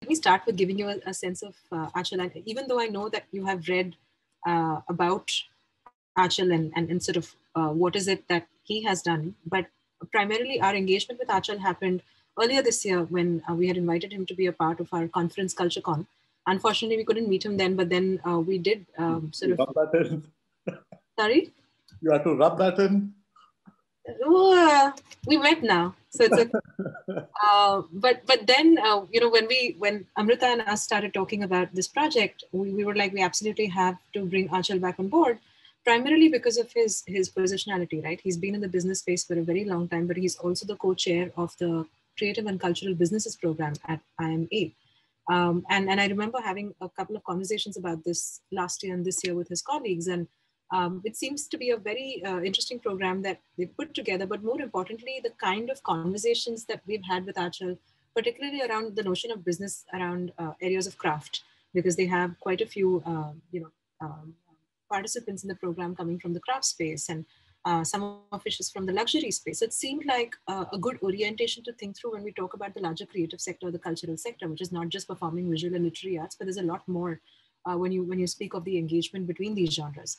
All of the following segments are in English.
me start with giving you a sense of Anchal. And even though I know that you have read about Anchal and sort of what is it that he has done, but primarily our engagement with Anchal happened earlier this year when we had invited him to be a part of our conference CultureCon. Unfortunately, we couldn't meet him then, but then we did sort of. Rub that in. Sorry? You have to rub that in. We met now, so it's a. But then you know, when Amrita and us started talking about this project, we were like, we absolutely have to bring Anchal back on board, primarily because of his positionality, right? He's been in the business space for a very long time, but he's also the co-chair of the Creative and Cultural Businesses program at IMA. And I remember having a couple of conversations about this last year and this year with his colleagues, and it seems to be a very interesting program that they put together, but more importantly, the kind of conversations that we've had with Anchal, particularly around the notion of business around areas of craft, because they have quite a few, participants in the program coming from the craft space, and some of which is from the luxury space. It seemed like a good orientation to think through when we talk about the larger creative sector, the cultural sector, which is not just performing visual and literary arts, but there's a lot more when you speak of the engagement between these genres.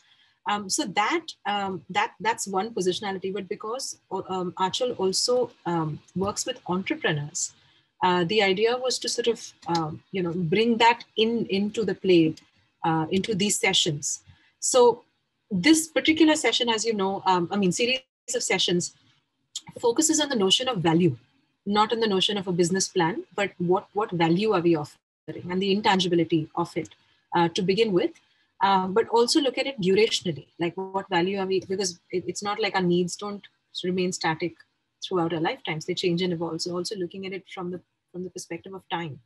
So that's one positionality, but because Anchal also works with entrepreneurs, the idea was to sort of bring that into the play, into these sessions. So this particular session, as you know, series of sessions focuses on the notion of value, not on the notion of a business plan, but what value are we offering and the intangibility of it to begin with. But also look at it durationally, like what value are we, because it's not like our needs don't remain static throughout our lifetimes, they change and evolve. So also looking at it from the perspective of time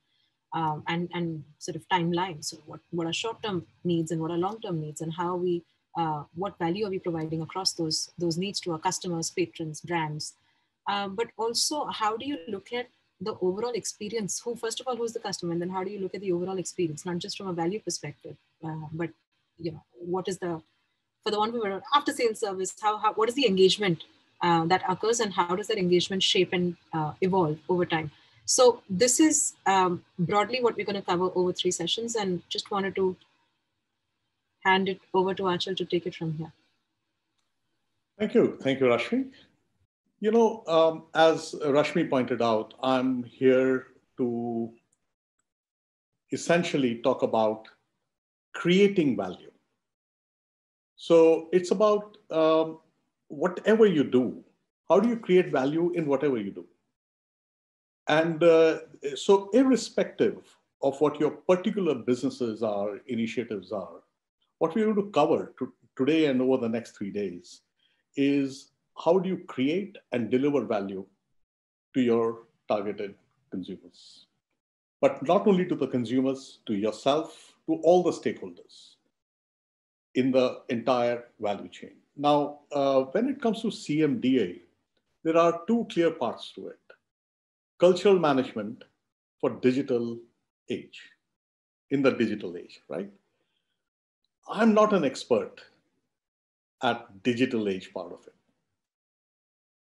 and sort of timeline. So what are short-term needs and what are long-term needs, and how we, what value are we providing across those needs to our customers, patrons, brands. But also how do you look at the overall experience? First of all, who's the customer? And then how do you look at the overall experience, not just from a value perspective, but what is for the one we were after sales service, what is the engagement that occurs, and how does that engagement shape and evolve over time? So this is broadly what we're going to cover over 3 sessions, and just wanted to hand it over to Anchal to take it from here. Thank you, Rashmi. As Rashmi pointed out, I'm here to essentially talk about creating value. So it's about whatever you do, how do you create value in whatever you do? And so irrespective of what your particular businesses are, initiatives are, what we're going to cover today and over the next 3 days is how do you create and deliver value to your targeted consumers? But not only to the consumers, to yourself, to all the stakeholders in the entire value chain. Now, when it comes to CMDA, there are 2 clear parts to it. Cultural management for digital age, in the digital age, right? I'm not an expert at digital age part of it.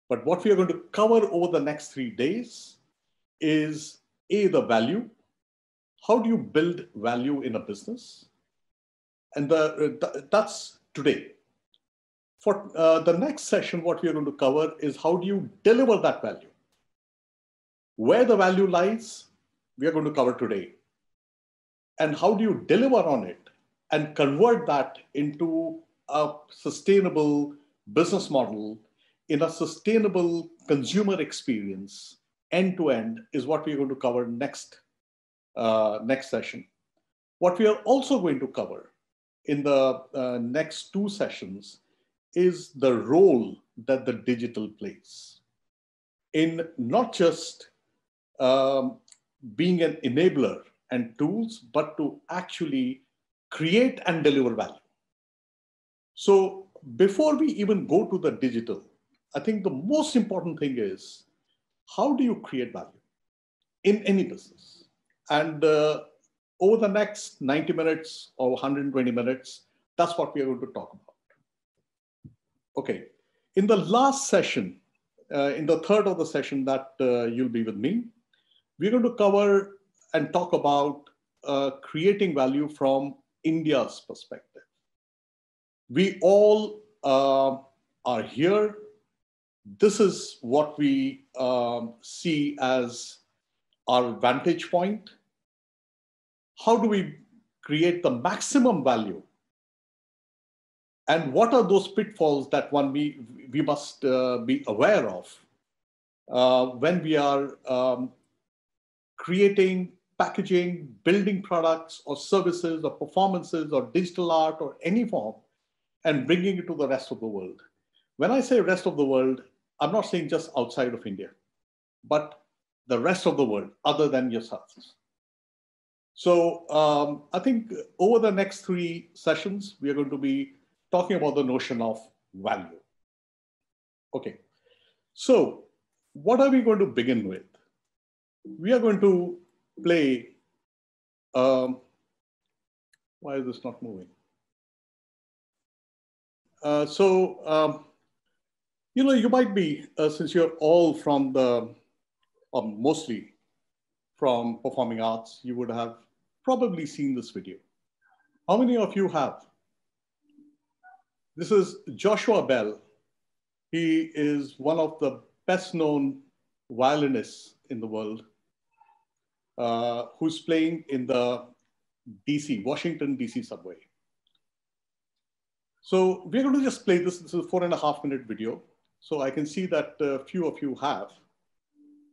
But what we are going to cover over the next 3 days is the value. How do you build value in a business? And that's today. For the next session, what we are going to cover is how do you deliver that value? Where the value lies, we are going to cover today. And how do you deliver on it and convert that into a sustainable business model in a sustainable consumer experience end to end is what we're going to cover next session. What we are also going to cover in the next 2 sessions is the role that the digital plays in not just being an enabler and tools, but to actually create and deliver value. So before we even go to the digital, I think the most important thing is how do you create value in any business? And over the next 90 minutes or 120 minutes, that's what we are going to talk about. Okay, in the last session, in the third of the session that you'll be with me, we're going to cover and talk about creating value from India's perspective. We all are here. This is what we see as our vantage point. How do we create the maximum value? And what are those pitfalls that we must be aware of when we are creating, packaging, building products or services or performances or digital art or any form and bringing it to the rest of the world? When I say rest of the world, I'm not saying just outside of India, but the rest of the world other than yourselves. So I think over the next 3 sessions, we are going to be talking about the notion of value. Okay, so what are we going to begin with? We are going to play, why is this not moving? You might be, since you're all from or mostly from performing arts, you would have probably seen this video. How many of you have? This is Joshua Bell. He is one of the best known violinists in the world, who's playing in the Washington, DC subway. So we're going to just play this. This is a 4.5-minute video. So I can see that a few of you have.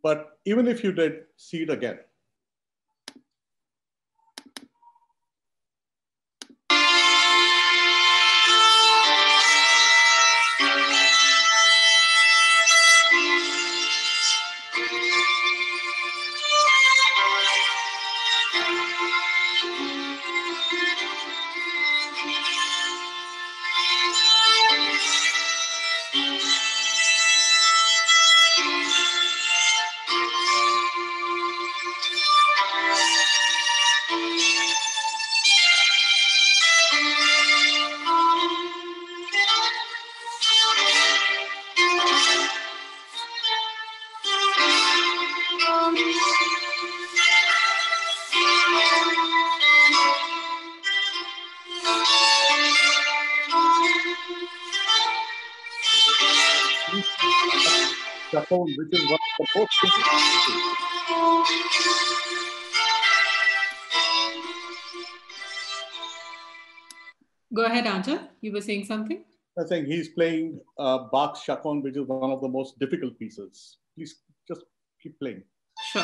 But even if you did, see it again. Chateau, which is one of the most Go ahead, Anchal. You were saying something? I think he's playing Bach's Chaconne, which is one of the most difficult pieces. Please just keep playing. Sure.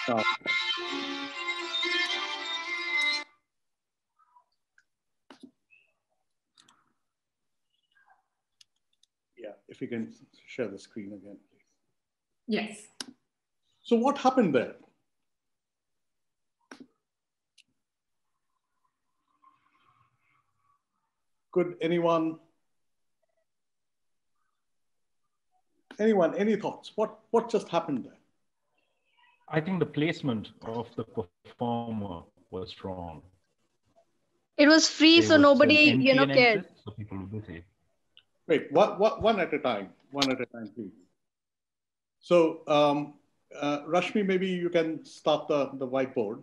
Uh, yeah, if you can share the screen again, please. Yes. So what happened there? Could anyone, any thoughts? What just happened there? I think the placement of the performer was wrong. It was free, There so was nobody, an entry and cared. exit, so people were busy. Wait, one at a time. One at a time, please. So, Rashmi, maybe you can start the whiteboard.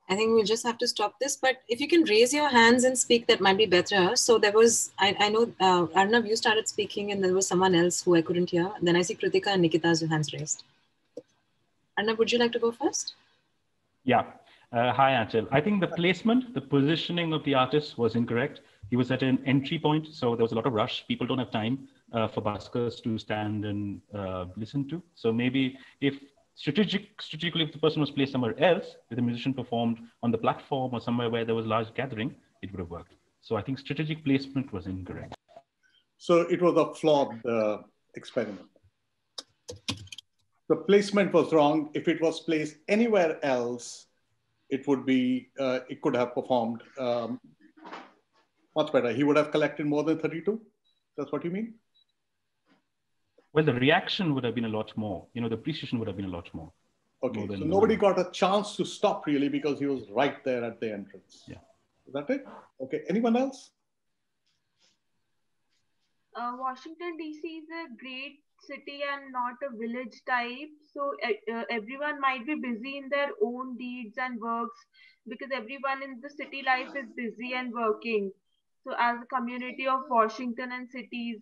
I think we'll just have to stop this, but if you can raise your hands and speak, that might be better. So there was, I know, Arnav, you started speaking and there was someone else who I couldn't hear. Then I see Kritika and Nikita's hands raised. Arnav, would you like to go first? Yeah. Hi, Anchal. I think the placement, the positioning of the artist was incorrect. He was at an entry point, so there was a lot of rush. People don't have time for buskers to stand and listen to. So maybe if strategically, if the person was placed somewhere else, if the musician performed on the platform or somewhere where there was a large gathering, it would have worked. So I think strategic placement was incorrect. So it was a flawed experiment. The placement was wrong. If it was placed anywhere else, it would be, it could have performed much better. He would have collected more than 32. That's what you mean? Well, the reaction would have been a lot more. The appreciation would have been a lot more. Okay, so nobody got a chance to stop really because he was right there at the entrance. Yeah. Is that it? Okay, anyone else? Washington DC is a great city and not a village type. So everyone might be busy in their own deeds and works because everyone in the city life is busy and working. So as a community of Washington and cities,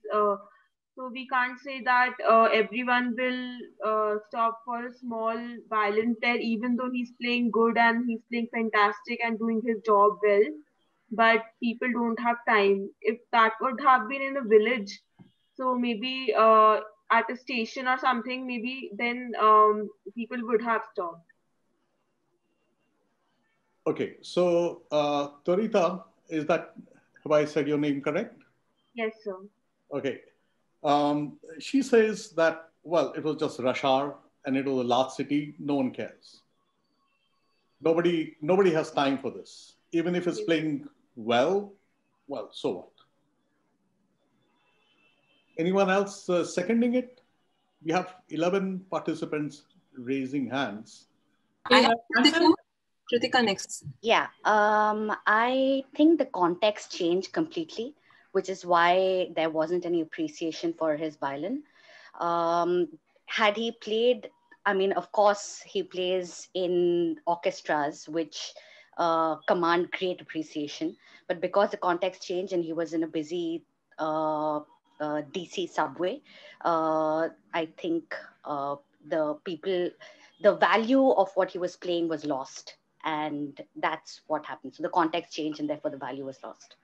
so we can't say that everyone will stop for a small violin player, even though he's playing good and he's playing fantastic and doing his job well. But people don't have time. If that would have been in a village, so maybe at a station or something, maybe then people would have stopped. Okay, so Torita, have I said your name correct? Yes, sir. Okay. She says that, well, it was just rush hour and it was a large city, no one cares. Nobody has time for this. Even if it's playing well, so what? Anyone else seconding it? We have 11 participants raising hands. I have Kritika next. Yeah, I think the context changed completely, which is why there wasn't any appreciation for his violin. Had he played, I mean, of course, he plays in orchestras, which command great appreciation. But because the context changed and he was in a busy DC subway, I think the value of what he was playing was lost. And that's what happened. So the context changed and therefore the value was lost.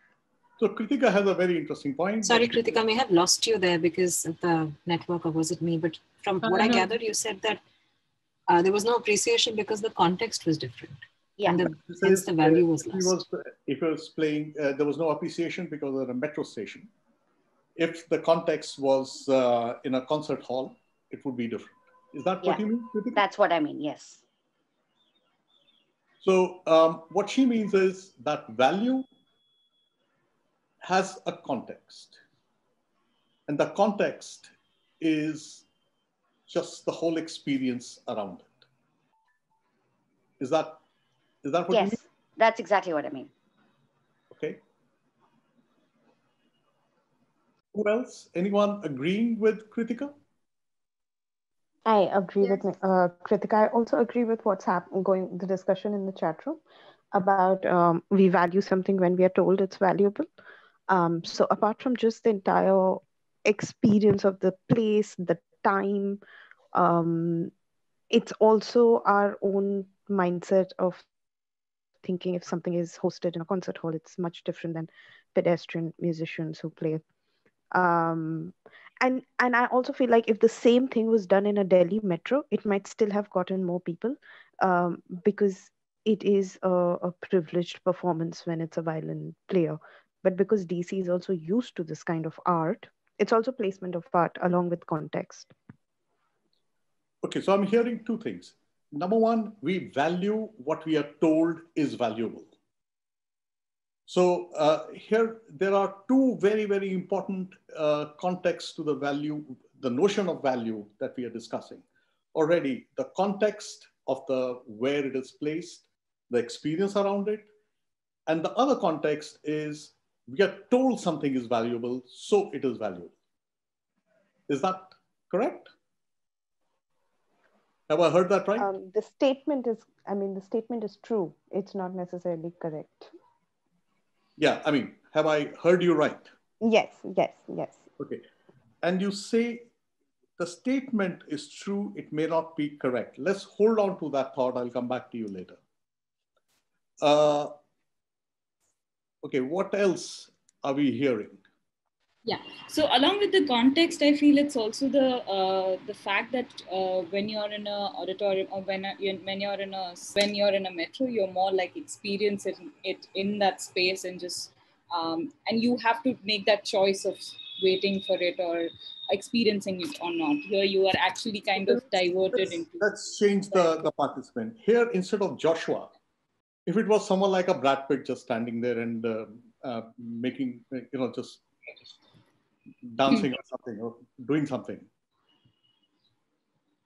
So Kritika has a very interesting point. Sorry, Kritika, may have lost you there because of the network, or was it me? But from what I gathered, you said that there was no appreciation because the context was different. Yeah. And hence the value was lost. If he was playing, there was no appreciation because of a metro station. If the context was in a concert hall, it would be different. Is that what you mean, Kritika? That's what I mean, yes. So what she means is that value has a context. And the context is just the whole experience around it. Is that what you mean? Yes, that's exactly what I mean. Okay. Who else? Anyone agreeing with Kritika? I agree with Kritika. I also agree with what's the discussion in the chat room about we value something when we are told it's valuable. So apart from just the entire experience of the place, the time, it's also our own mindset of thinking if something is hosted in a concert hall, it's much different than pedestrian musicians who play And I also feel like if the same thing was done in a Delhi metro, it might still have gotten more people, because it is a privileged performance when it's a violin player. But because DC is also used to this kind of art, it's also placement of art along with context. Okay, so I'm hearing two things. Number one, we value what we are told is valuable. So here, there are two very, very important contexts to the value, the notion of value that we are discussing. Already, the context of the where it is placed, the experience around it, and the other context is we are told something is valuable, so it is valuable. Is that correct? Have I heard that right? The statement is true. It's not necessarily correct. Yeah, I mean, have I heard you right? Yes. Okay. And you say the statement is true, it may not be correct. Let's hold on to that thought. I'll come back to you later. Okay, what else are we hearing? Yeah. So along with the context, I feel it's also the fact that when you're in a auditorium or when you're in a metro, you're more like experiencing it in that space and just and you have to make that choice of waiting for it or experiencing it or not. Here you are actually kind of diverted into. Let's change the participant. Here, instead of Joshua, if it was someone like a Brad Pitt just standing there and making, just dancing or something or doing something.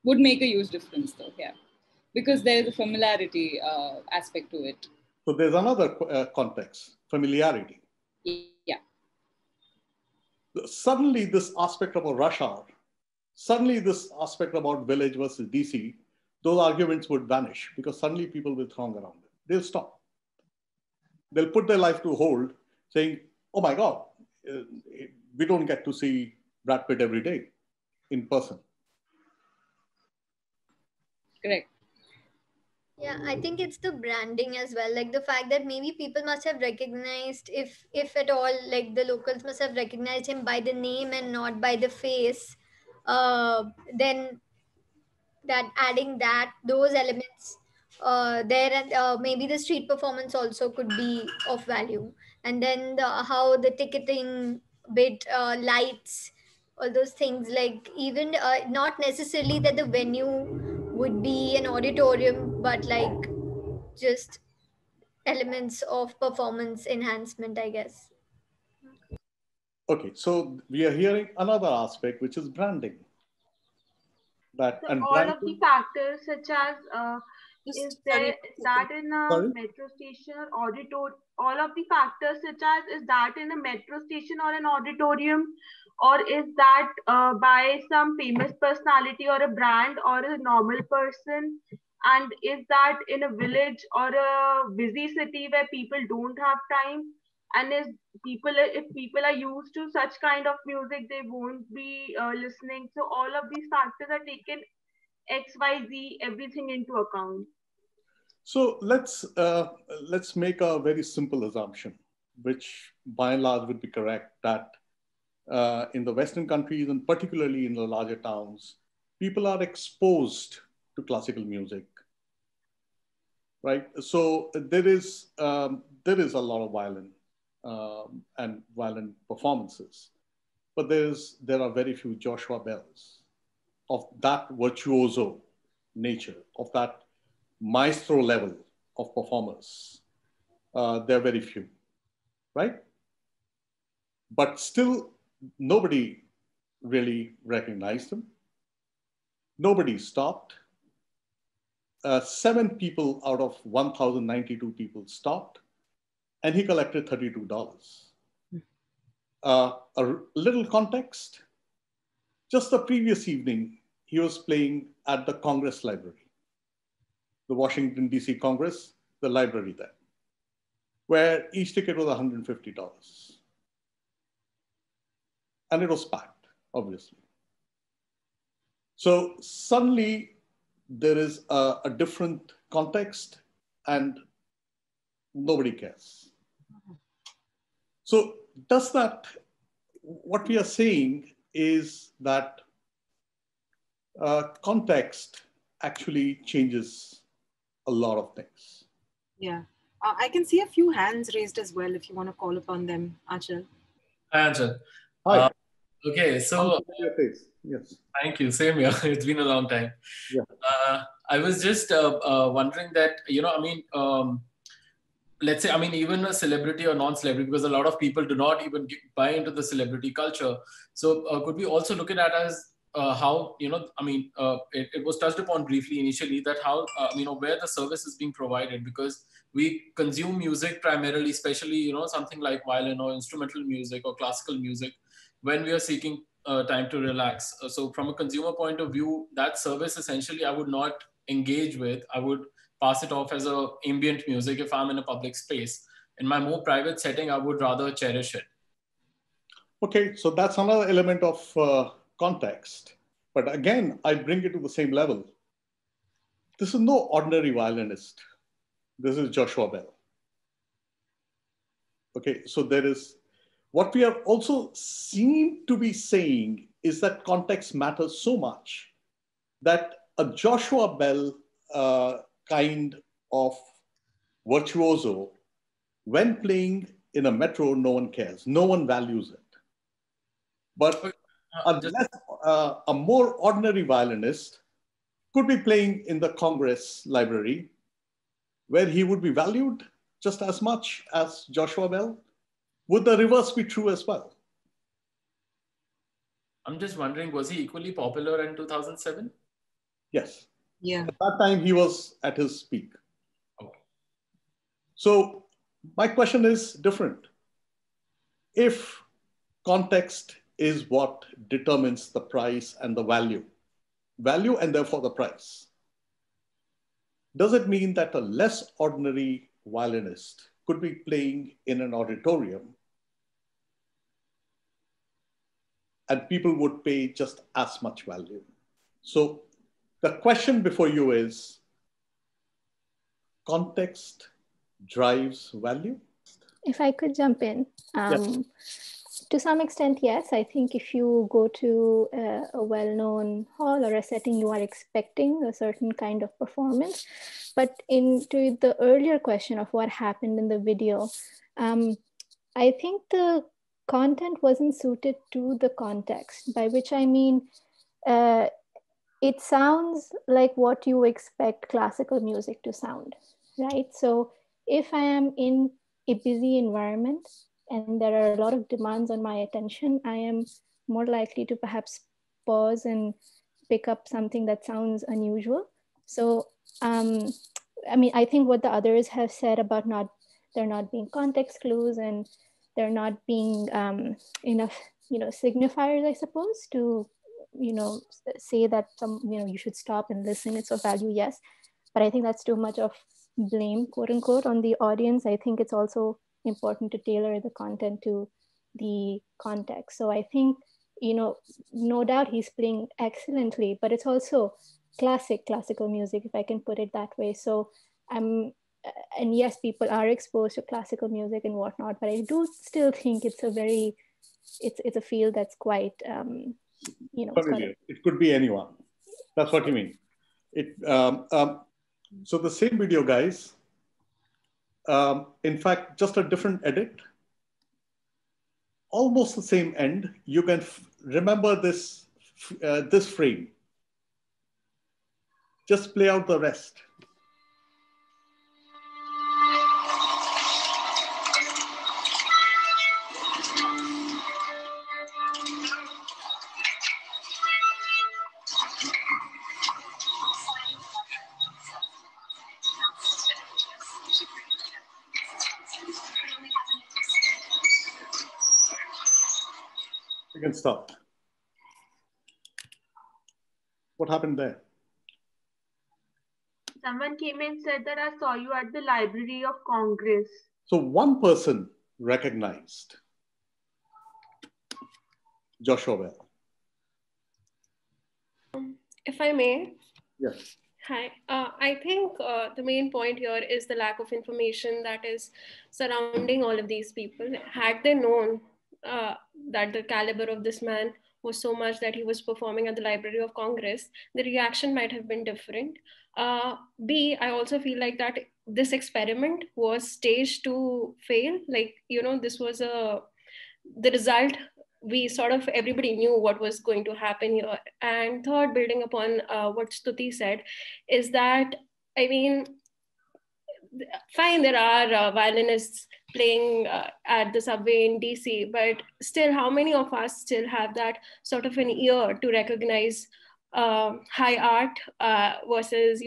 Would make a huge difference though, yeah. Because there is a familiarity aspect to it. So there's another context, familiarity. Yeah. Suddenly this aspect about rush hour, suddenly this aspect about village versus DC, those arguments would vanish because suddenly people will throng around it. They'll stop. They'll put their life to hold saying, oh my God, we don't get to see Brad Pitt every day in person. Correct. Yeah, I think it's the branding as well. Like the fact that maybe people must have recognized, if at all, like the locals must have recognized him by the name and not by the face. Then that adding those elements there, and maybe the street performance also could be of value. And then how the ticketing bit, lights, all those things, like even not necessarily that the venue would be an auditorium, but like just elements of performance enhancement, I guess. Okay, so we are hearing another aspect, which is branding. So all of the factors such as is that in a metro station or auditorium, all of the factors such as is that in a metro station or an auditorium, or is that by some famous personality or a brand or a normal person, and is that in a village or a busy city where people don't have time, and if people are used to such kind of music, they won't be listening. So all of these factors are taken XYZ everything into account. So let's make a very simple assumption, which by and large would be correct, that in the Western countries and particularly in the larger towns, people are exposed to classical music, right? So there is a lot of violin and violin performances, but there are very few Joshua Bells of that virtuoso nature, of that maestro level of performers. There are very few, right? But still, nobody really recognized them. Nobody stopped. 7 people out of 1,092 people stopped, and he collected $32. A little context. Just the previous evening, he was playing at the Congress Library, the Washington, D.C. Congress, the library there, where each ticket was $150. And it was packed, obviously. So suddenly there is a different context and nobody cares. So does that what we are saying is that context actually changes a lot of things. Yeah. I can see a few hands raised as well if you want to call upon them, Anchal. Hi, Anchal. Hi. Okay, so your face. Yes. Thank you. Same here. It's been a long time. Yeah. I was just wondering that, let's say, even a celebrity or non-celebrity, because a lot of people do not even buy into the celebrity culture. So could we also look at that as how, it was touched upon briefly initially that how, where the service is being provided, because we consume music primarily, especially, something like violin or instrumental music or classical music, when we are seeking time to relax. So from a consumer point of view, that service essentially I would not engage with. I would pass it off as a ambient music if I'm in a public space. In my more private setting, I would rather cherish it. Okay, so that's another element of context. But again, I bring it to the same level. This is no ordinary violinist. This is Joshua Bell. Okay, so there is, what we are also seem to be saying is that context matters so much that a Joshua Bell kind of virtuoso, when playing in a metro, no one cares. No one values it. But a more ordinary violinist could be playing in the Congress library, where he would be valued just as much as Joshua Bell. Would the reverse be true as well? I'm just wondering, was he equally popular in 2007? Yes. Yeah. At that time, he was at his peak. Okay. So my question is different. If context is what determines the price and the value and therefore the price, does it mean that a less ordinary violinist could be playing in an auditorium and people would pay just as much value? So the question before you is, context drives value? If I could jump in. Yes. To some extent, yes. I think if you go to a well-known hall or a setting, you are expecting a certain kind of performance. But to the earlier question of what happened in the video, I think the content wasn't suited to the context, by which I mean, it sounds like what you expect classical music to sound, right? So if I am in a busy environment and there are a lot of demands on my attention, I am more likely to perhaps pause and pick up something that sounds unusual. So, I think what the others have said about there not being context clues and there not being enough, signifiers, I suppose, to, say that you should stop and listen. It's of value, yes. But I think that's too much of blame, quote unquote, on the audience. I think it's also important to tailor the content to the context. So I think, no doubt he's playing excellently, but it's also classical music, if I can put it that way. So and yes, people are exposed to classical music and whatnot, but I do still think it's a field that's quite, familiar. It could be anyone. That's what you mean. So the same video, guys, in fact, just a different edit, almost the same end. You can remember this frame. Just play out the rest. You can stop. What happened there? Someone came and said that I saw you at the Library of Congress. So one person recognized Joshua Bell. If I may. Yes. Hi. I think the main point here is the lack of information that is surrounding all of these people. Had they known that the caliber of this man was so much that he was performing at the Library of Congress, the reaction might have been different. B, I also feel like that this experiment was staged to fail. Like, this was the result. We sort of, everybody knew what was going to happen here. And third, building upon what Stuti said, is that, I mean, fine, there are violinists playing at the subway in DC, but still, how many of us still have that sort of an ear to recognize high art versus,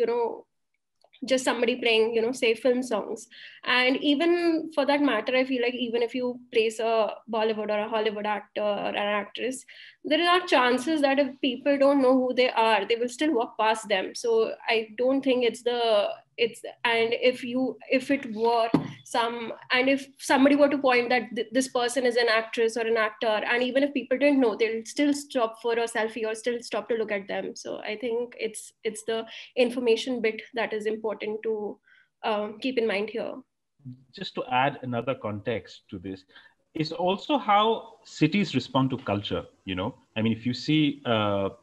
just somebody playing, say film songs? And even for that matter, I feel like even if you place a Bollywood or a Hollywood actor or an actress, there are chances that if people don't know who they are, they will still walk past them. So I don't think and if it were and if somebody were to point that this person is an actress or an actor, and even if people didn't know, they'll still stop for a selfie or still stop to look at them. So I think it's the information bit that is important to keep in mind here. Just to add another context to this, is also how cities respond to culture. I mean, if you see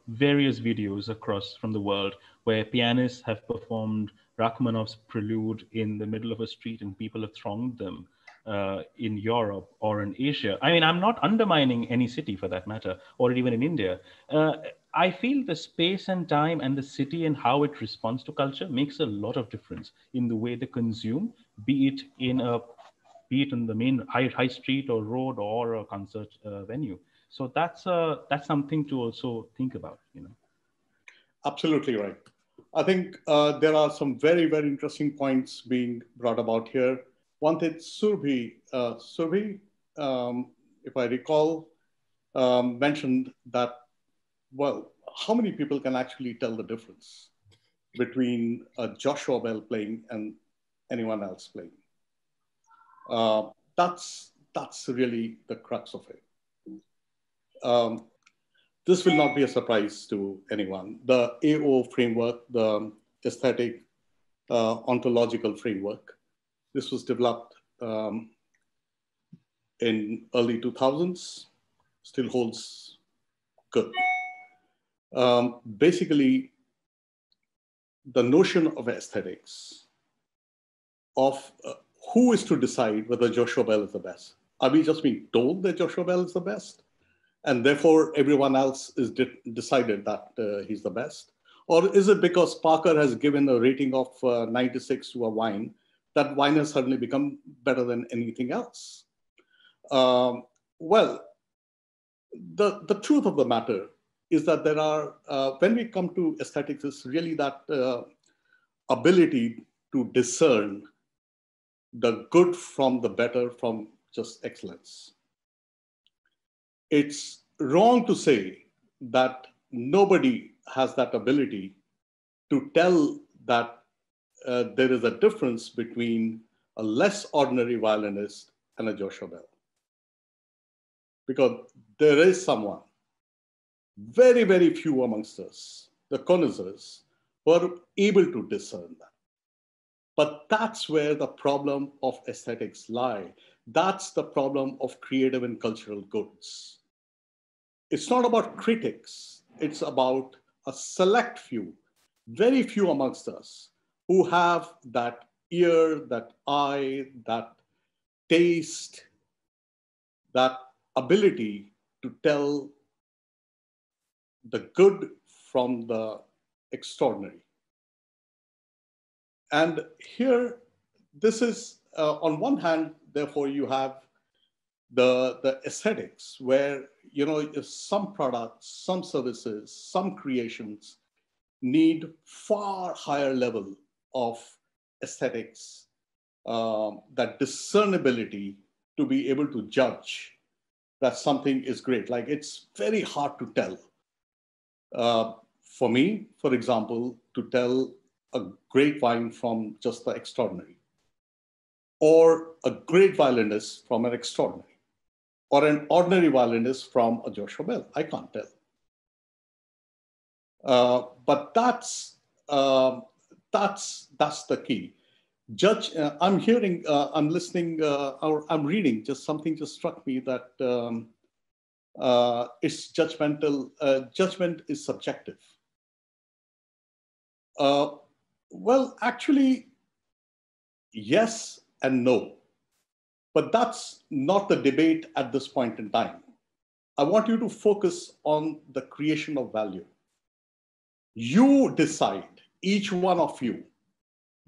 various videos across from the world where pianists have performed Rachmaninoff's prelude in the middle of a street and people have thronged them in Europe or in Asia. I mean, I'm not undermining any city for that matter, or even in India. I feel the space and time and the city and how it responds to culture makes a lot of difference in the way they consume, be it in the main high street or road or a concert venue. So that's something to also think about. Absolutely right. I think there are some very, very interesting points being brought about here. One thing, Surbhi, if I recall, mentioned that, well, how many people can actually tell the difference between a Joshua Bell playing and anyone else playing? That's really the crux of it. This will not be a surprise to anyone. The AO framework, the aesthetic ontological framework, this was developed in early 2000s, still holds good. Basically, the notion of aesthetics, of who is to decide whether Joshua Bell is the best? Are we just being told that Joshua Bell is the best, and therefore everyone else is decided that he's the best? Or is it because Parker has given a rating of 96 to a wine, that wine has suddenly become better than anything else? Well, the truth of the matter is that there are, when we come to aesthetics, it's really that ability to discern the good from the better, from just excellence. It's wrong to say that nobody has that ability to tell that there is a difference between a less ordinary violinist and a Joshua Bell. Because there is someone, very, very few amongst us, the connoisseurs, who are able to discern that. But that's where the problem of aesthetics lie. That's the problem of creative and cultural goods. It's not about critics. It's about a select few, very few amongst us, who have that ear, that eye, that taste, that ability to tell the good from the extraordinary. And here, this is, on one hand, therefore, you have the aesthetics where, some products, some services, some creations need far higher level of aesthetics, that discernibility to be able to judge that something is great. Like, it's very hard to tell. For me, for example, to tell a great wine from just the extraordinary, or a great violinist from an extraordinary, or an ordinary violinist from a Joshua Bell. I can't tell. But that's the key. Judge, I'm hearing, I'm listening, or I'm reading, just something just struck me that it's judgmental, judgment is subjective. Well, actually, yes and no, but that's not the debate at this point in time. I want you to focus on the creation of value. You decide, each one of you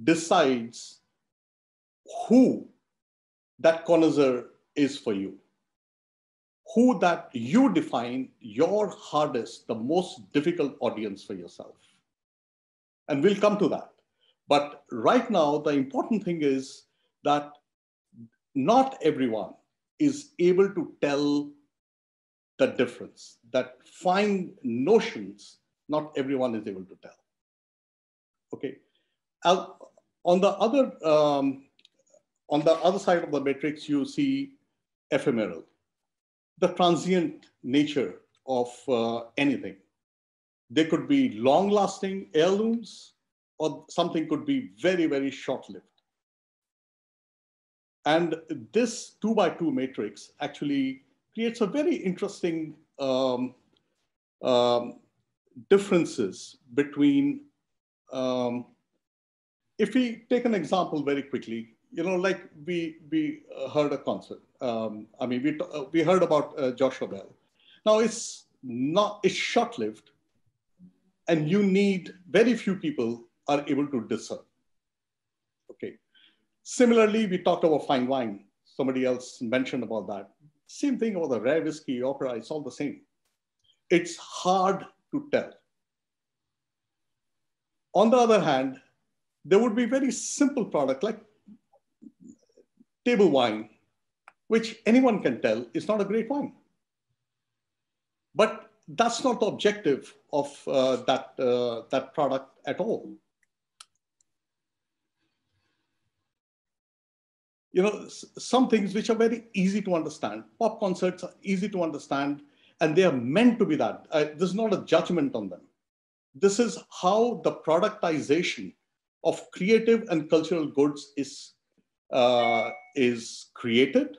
decides who that connoisseur is for you, who that you define your hardest, the most difficult audience for yourself. And we'll come to that. But right now, the important thing is that not everyone is able to tell the difference, that fine notions, not everyone is able to tell. Okay. On the other side of the matrix, you see ephemeral, the transient nature of anything. They could be long-lasting heirlooms, or something could be very, very short-lived. And this 2x2 matrix actually creates a very interesting differences between, if we take an example very quickly, you know, like we heard a concert. I mean, we heard about Joshua Bell. Now it's short-lived, and you need, very few people are able to discern. Okay. Similarly, we talked about fine wine. Somebody else mentioned about that. Same thing about the rare whiskey, opera, it's all the same. It's hard to tell. On the other hand, there would be very simple product like table wine, which anyone can tell is not a great wine. But that's not the objective of that product at all. You know, some things which are very easy to understand. Pop concerts are easy to understand, and they are meant to be that. This is not a judgment on them. This is how the productization of creative and cultural goods is created.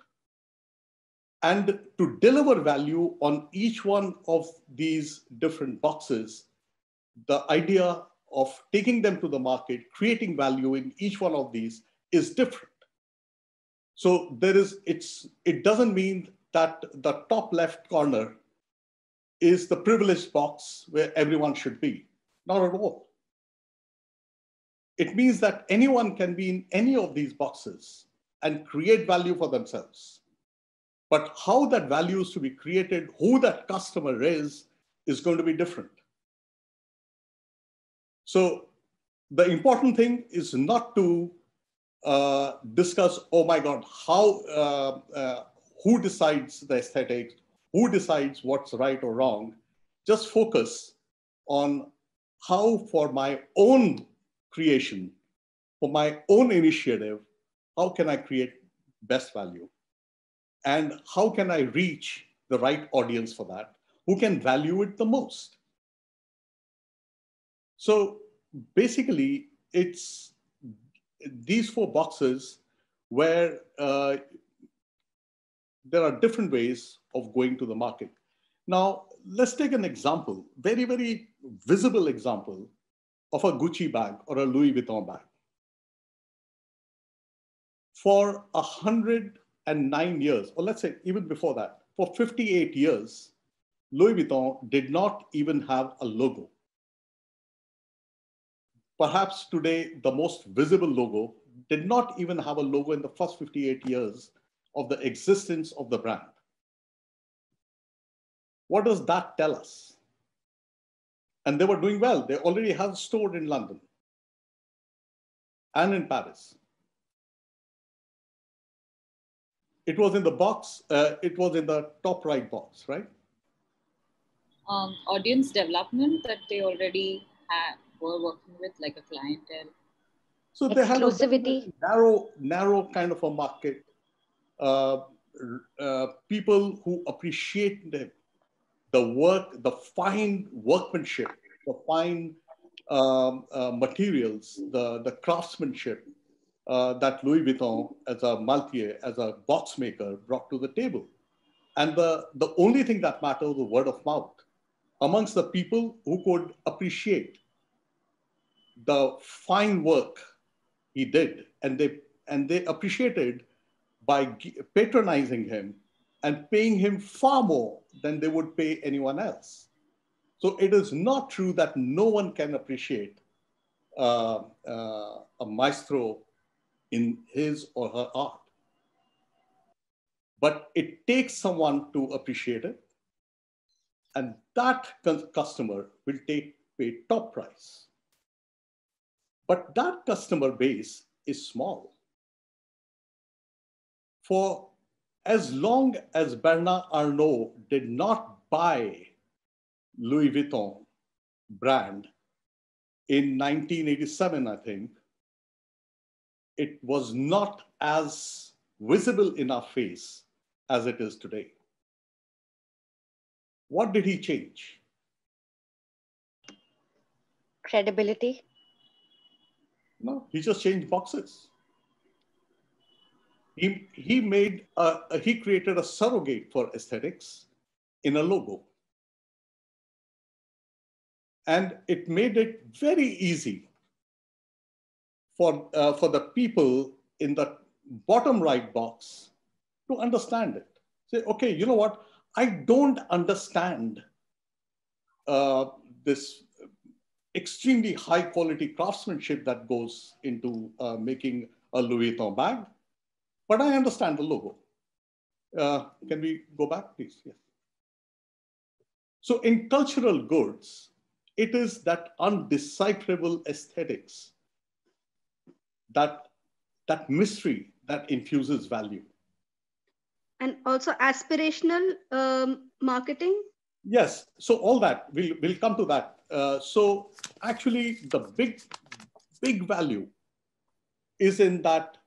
And to deliver value on each one of these different boxes, the idea of taking them to the market, creating value in each one of these is different. So it doesn't mean that the top left corner is the privileged box where everyone should be. Not at all. It means that anyone can be in any of these boxes and create value for themselves. But how that value is to be created, who that customer is going to be different. So the important thing is not to discuss, oh my God, how, who decides the aesthetics, who decides what's right or wrong. Just focus on how, for my own creation, for my own initiative, how can I create best value? And how can I reach the right audience for that? Who can value it the most? So basically, it's these four boxes where there are different ways of going to the market. Now, let's take an example, very, very visible example of a Gucci bag or a Louis Vuitton bag. For 109 years, or let's say even before that, for 58 years, Louis Vuitton did not even have a logo. Perhaps today, the most visible logo did not even have a logo in the first 58 years of the existence of the brand. What does that tell us? And they were doing well. They already have a store in London and in Paris. It was in the box, it was in the top right box, right? Audience development that they already were working with, like a clientele. So they had a very narrow kind of a market. People who appreciate the work, the fine workmanship, the fine materials, the craftsmanship, that Louis Vuitton as a maltier, as a box maker brought to the table. And the only thing that mattered was the word of mouth amongst the people who could appreciate the fine work he did. And they appreciated by patronizing him and paying him far more than they would pay anyone else. So it is not true that no one can appreciate a maestro in his or her art. But it takes someone to appreciate it. And that customer will pay top price. But that customer base is small. For as long as Bernard Arnault did not buy Louis Vuitton brand in 1987, I think, it was not as visible in our face as it is today. What did he change? Credibility? No, he just changed boxes. He created a surrogate for aesthetics in a logo. And it made it very easy for the people in the bottom right box to understand it. Say, okay, you know what? I don't understand this extremely high quality craftsmanship that goes into making a Louis Vuitton bag, but I understand the logo. Can we go back, please? Yes. So in cultural goods, it is that undecipherable aesthetics, that mystery that infuses value. And also aspirational marketing? Yes, so all that, we'll come to that. So actually the big value is in that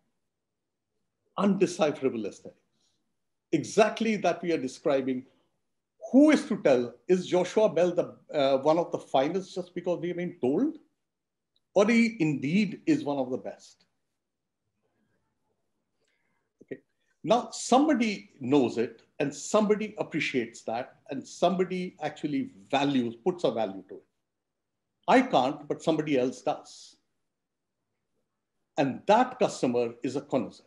undecipherable aesthetics. Exactly that we are describing. Who is to tell, is Joshua Bell one of the finest just because we have been told? Or he indeed is one of the best? Okay. Now somebody knows it and somebody appreciates that and somebody actually puts a value to it. I can't, but somebody else does. And that customer is a connoisseur.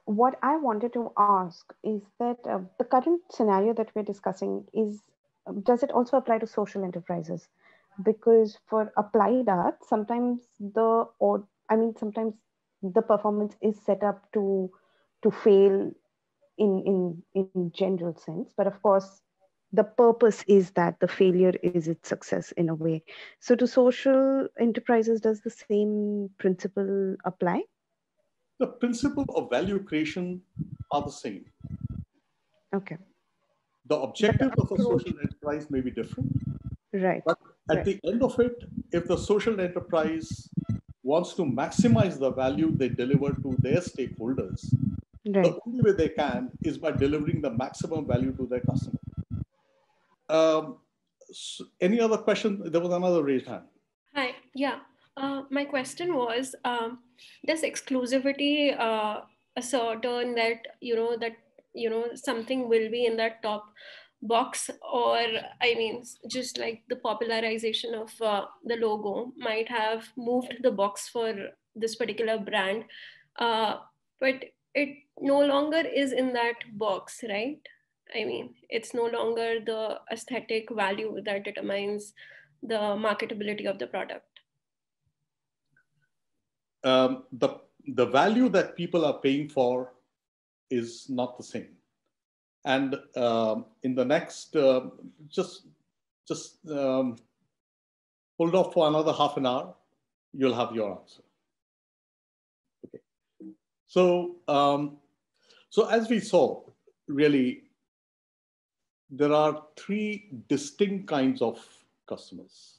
What I wanted to ask is that the current scenario that we're discussing does it also apply to social enterprises? Because for applied art, sometimes the performance is set up to fail in general sense, but of course the purpose is that the failure is its success in a way. So to social enterprises, does the same principle apply? The principle of value creation are the same. Okay. The objectives of a social enterprise may be different. Right. But at the end of it, if the social enterprise wants to maximize the value they deliver to their stakeholders, the only way they can is by delivering the maximum value to their customer. So any other question? There was another raised hand. Hi, yeah. My question was, does exclusivity ascertain that, something will be in that top box, or I mean, just like the popularization of the logo might have moved the box for this particular brand, but it no longer is in that box, right? I mean, it's no longer the aesthetic value that determines the marketability of the product. The value that people are paying for is not the same. And in the next, just hold off for another half an hour, you'll have your answer. Okay. So, so as we saw, really, there are three distinct kinds of customers: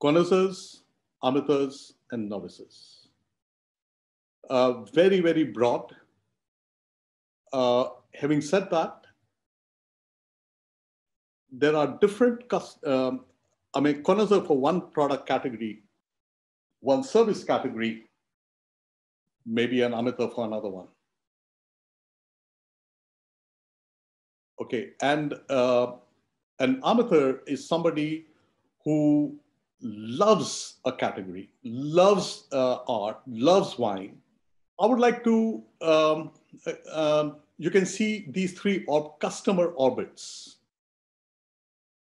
connoisseurs, amateurs, and novices. Very, very broad. Having said that, there are different, connoisseur for one product category one service category, maybe an amateur for another one. Okay, and an amateur is somebody who loves a category, loves art, loves wine. I would like to, you can see these three customer orbits: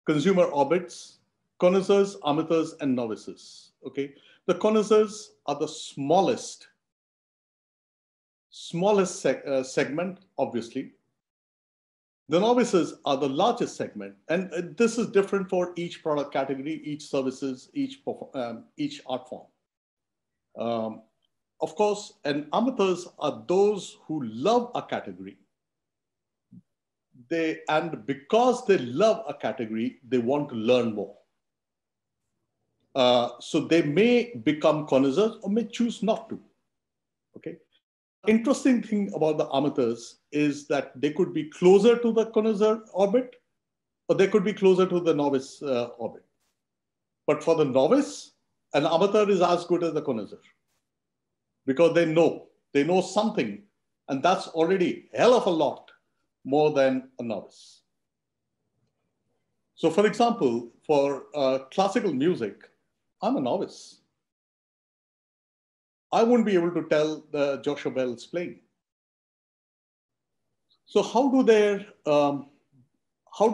consumer orbits, connoisseurs, amateurs, and novices. Okay, the connoisseurs are the smallest segment, obviously. The novices are the largest segment, and this is different for each product category, each services, each art form. Of course, and amateurs are those who love a category. And because they love a category, they want to learn more. So they may become connoisseurs or may choose not to. Okay. Interesting thing about the amateurs is that they could be closer to the connoisseur orbit, or they could be closer to the novice orbit. But for the novice, an amateur is as good as the connoisseur, because they know something, and that's already a hell of a lot more than a novice. So for example, for classical music, I'm a novice. I wouldn't be able to tell the Joshua Bell's playing. So how do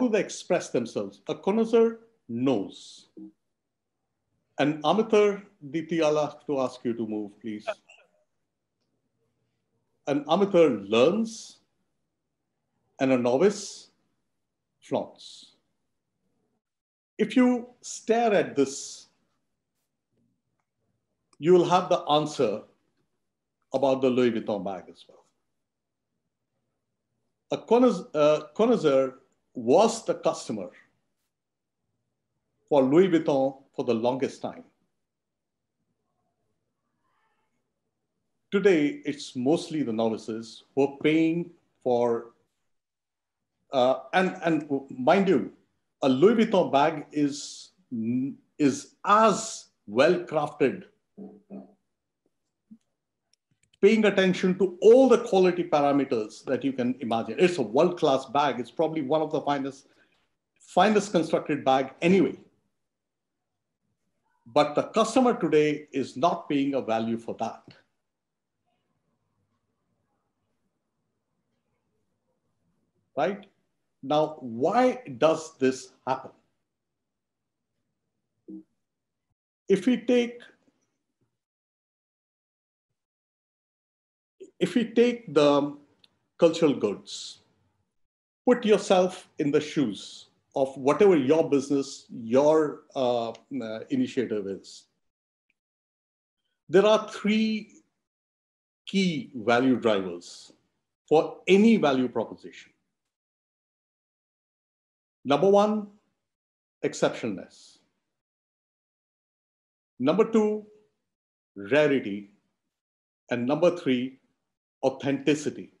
they express themselves? A connoisseur knows. An amateur, Deepthi, I'll have to ask you to move, please. An amateur learns, and a novice flaunts. If you stare at this, you will have the answer about the Louis Vuitton bag as well. A connoisseur was the customer for Louis Vuitton for the longest time. Today, it's mostly the novices who are paying for, and mind you, a Louis Vuitton bag is as well crafted, paying attention to all the quality parameters that you can imagine. It's a world-class bag. It's probably one of the finest constructed bag anyway. But the customer today is not paying a value for that. Right? Now, why does this happen? If we take the cultural goods, put yourself in the shoes of whatever your business, your initiative is. There are three key value drivers for any value proposition. Number one, exceptionalness. Number two, rarity. And number three, authenticity.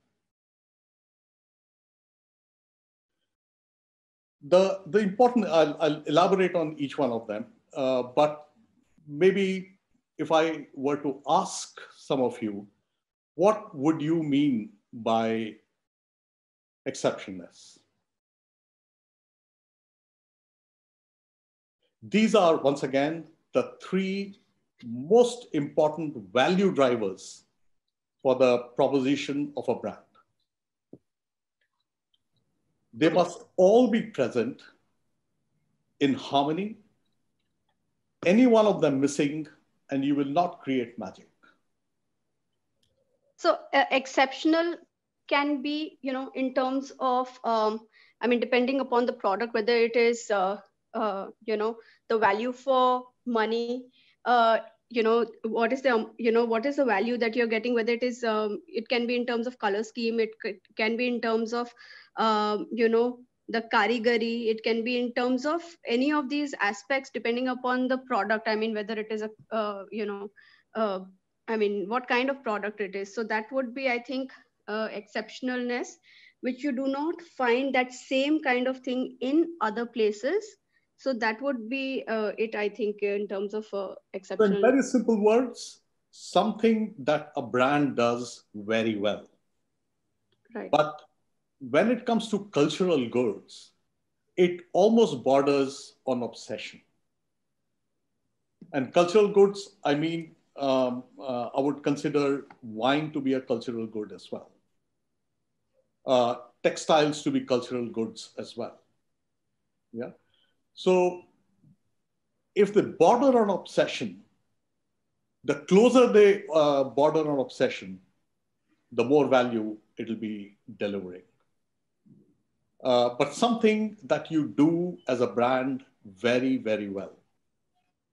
The important, I'll elaborate on each one of them, but maybe if I were to ask some of you, what would you mean by exceptionalness? These are, once again, the three most important value drivers for the proposition of a brand. They must all be present in harmony. Any one of them missing, and you will not create magic. So exceptional can be, in terms of, depending upon the product, whether it is, the value for money, what is the value that you're getting, whether it is, it can be in terms of color scheme, it can be in terms of, the karigari, it can be in terms of any of these aspects, depending upon the product. Whether it is what kind of product it is. So that would be, I think, exceptionalness, which you do not find that same kind of thing in other places. So that would be it, I think, in terms of So exceptional. in very simple words, something that a brand does very well. Right. But when it comes to cultural goods, it almost borders on obsession. And cultural goods, I mean, I would consider wine to be a cultural good as well. Textiles to be cultural goods as well. Yeah. So if they border on obsession, the closer they border on obsession, the more value it'll be delivering. But something that you do as a brand very, very well.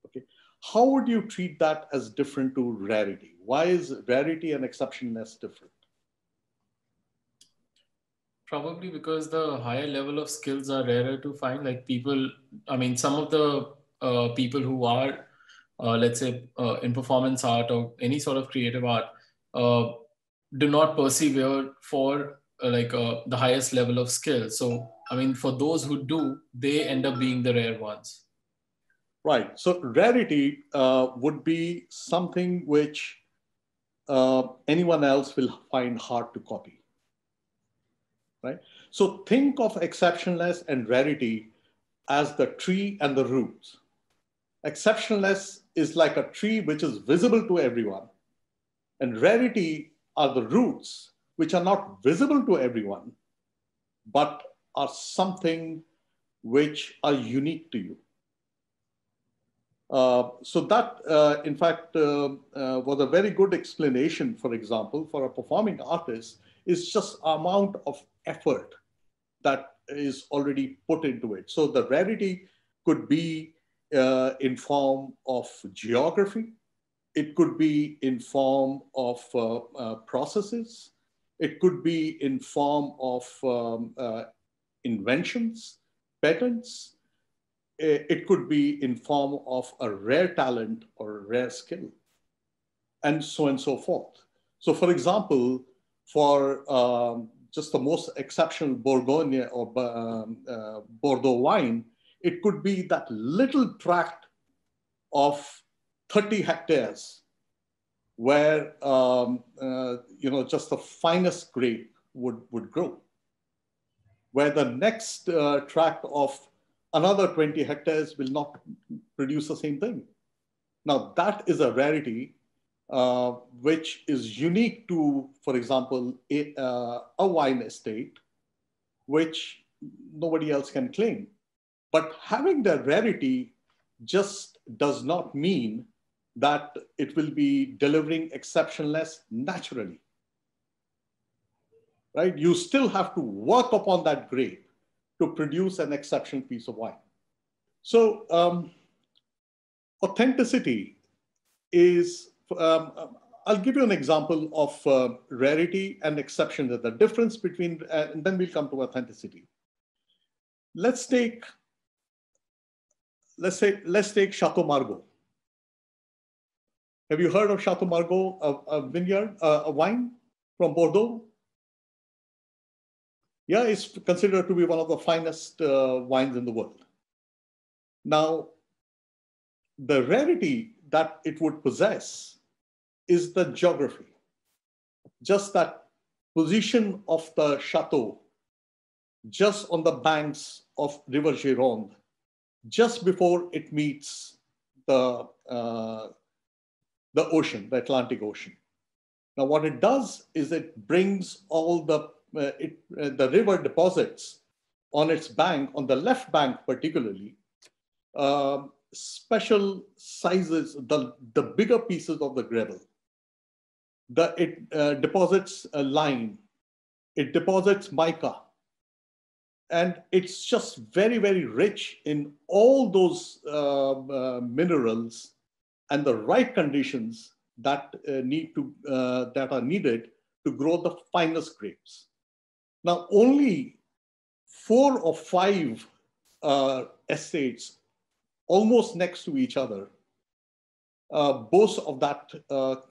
Okay. How would you treat that as different to rarity? Why is rarity and exceptionalness different? Probably because the higher level of skills are rarer to find. Like people, I mean, some of the people who are, let's say, in performance art or any sort of creative art, do not persevere for the highest level of skill. So, I mean, for those who do, they end up being the rare ones. Right. So rarity would be something which anyone else will find hard to copy. Right? So think of exceptionalness and rarity as the tree and the roots. Exceptionalness is like a tree which is visible to everyone, and rarity are the roots which are not visible to everyone, but are something which are unique to you. So that, in fact, was a very good explanation, for example, for a performing artist, is just amount of effort that is already put into it. So the rarity could be in form of geography. It could be in form of processes. It could be in form of inventions, patents. It could be in form of a rare talent or a rare skill, and so forth. So for example, for just the most exceptional Bourgogne or Bordeaux wine, it could be that little tract of 30 hectares where just the finest grape would grow, where the next tract of another 20 hectares will not produce the same thing. Now that is a rarity which is unique to, for example, a wine estate, which nobody else can claim. But having the rarity just does not mean that it will be delivering exceptionalness naturally. Right? You still have to work upon that grape to produce an exceptional piece of wine. So authenticity is, I'll give you an example of rarity and exception, the difference between, and then we'll come to authenticity. Let's take Chateau Margaux. Have you heard of Chateau Margaux, a vineyard, a wine from Bordeaux? Yeah, it's considered to be one of the finest wines in the world. Now, the rarity that it would possess is the geography. Just that position of the chateau, just on the banks of River Gironde, just before it meets the ocean, the Atlantic Ocean. Now, what it does is it brings all the river deposits on its bank, on the left bank particularly, special sizes, the bigger pieces of the gravel. It deposits lime, it deposits mica, and it's just very, very rich in all those minerals and the right conditions that are needed to grow the finest grapes. Now, only 4 or 5 estates almost next to each other boast of that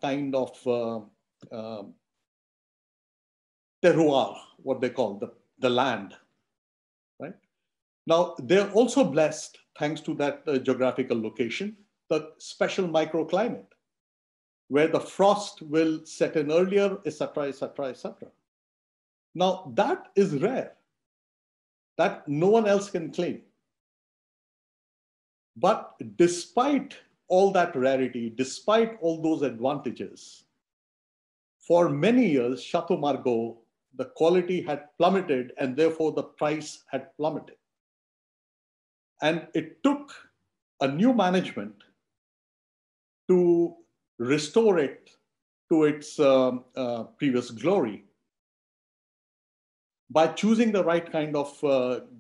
kind of terroir, what they call the land, right? Now, they're also blessed, thanks to that geographical location, the special microclimate, where the frost will set in earlier, etc., etc., etc. Now, that is rare. That no one else can claim. But despite all that rarity, despite all those advantages, for many years, Chateau Margaux, the quality had plummeted and therefore the price had plummeted. And it took a new management to restore it to its previous glory by choosing the right kind of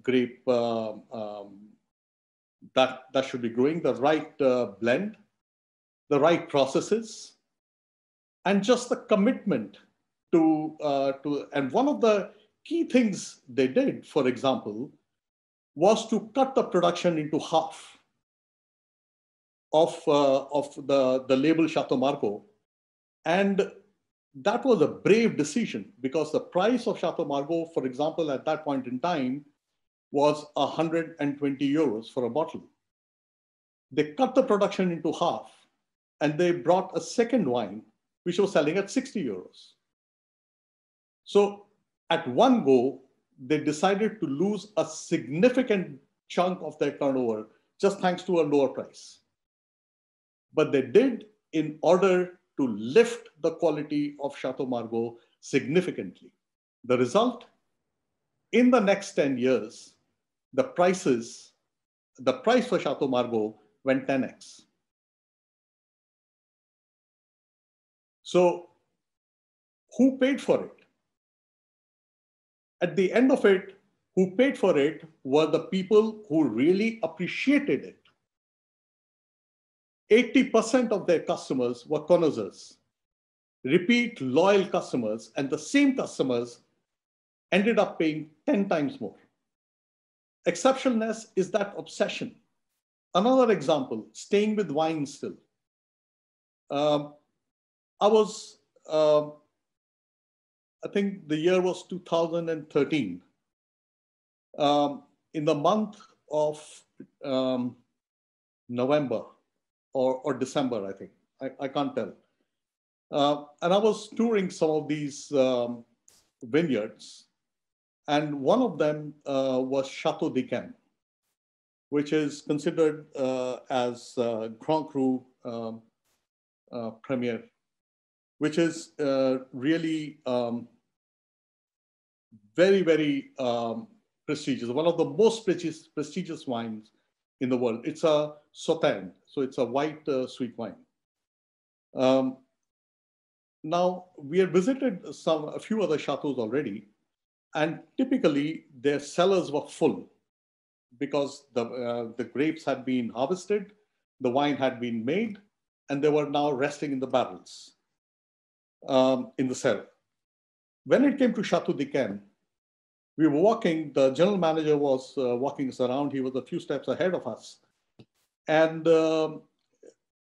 grape that should be growing, the right blend, the right processes, and just the commitment to and one of the key things they did, for example, was to cut the production into half of the label Chateau Margaux. And that was a brave decision because the price of Chateau Margaux, for example, at that point in time, was 120 euros for a bottle. They cut the production into half and they brought a second wine, which was selling at 60 euros. So at one go, they decided to lose a significant chunk of their turnover just thanks to a lower price. But they did in order to lift the quality of Chateau Margaux significantly. The result, in the next 10 years, the price for Chateau Margaux went 10x. So who paid for it? At the end of it, who paid for it were the people who really appreciated it. 80% of their customers were connoisseurs, repeat loyal customers, and the same customers ended up paying 10 times more. Exceptionalness is that obsession. Another example, staying with wine still. I think the year was 2013. In the month of November or December, I think. I can't tell. And I was touring some of these vineyards. And one of them was Chateau de Chem, which is considered as Grand Cru Premier, which is really very, very prestigious, one of the most prestigious wines in the world. It's a Sauterne, so it's a white sweet wine. Now, we have visited a few other chateaus already, and typically their cellars were full because the grapes had been harvested, the wine had been made, and they were now resting in the barrels in the cellar. When it came to Chateau de Chem, we were walking, the general manager was walking us around. He was a few steps ahead of us. And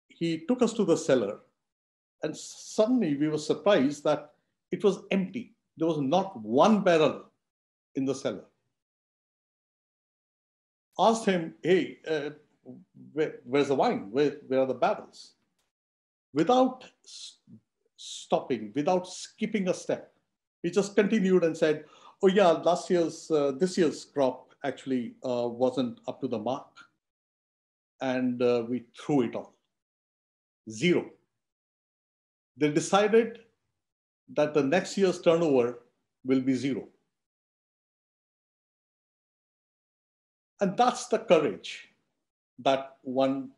he took us to the cellar. And suddenly we were surprised that it was empty. There was not one barrel in the cellar. Asked him, hey, where's the wine? Where are the barrels? Without stopping, without skipping a step, he just continued and said, oh yeah, this year's crop actually wasn't up to the mark. And we threw it all. Zero. They decided that the next year's turnover will be zero. And that's the courage that one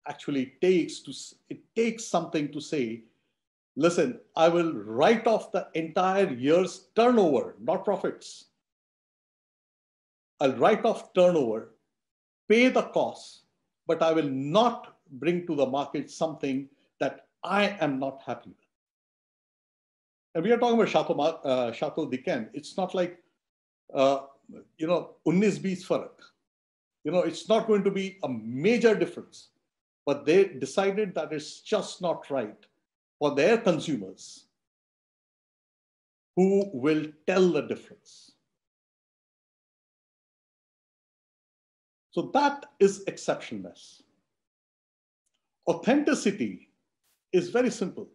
actually takes it takes something to say, listen, I will write off the entire year's turnover, not profits. I'll write off turnover, pay the costs, but I will not bring to the market something that I am not happy with. And we are talking about Chateau de Chem. It's not like, 19-20 farak. It's not going to be a major difference, but they decided that it's just not right for their consumers who will tell the difference. So that is exceptionalness. Authenticity is very simple.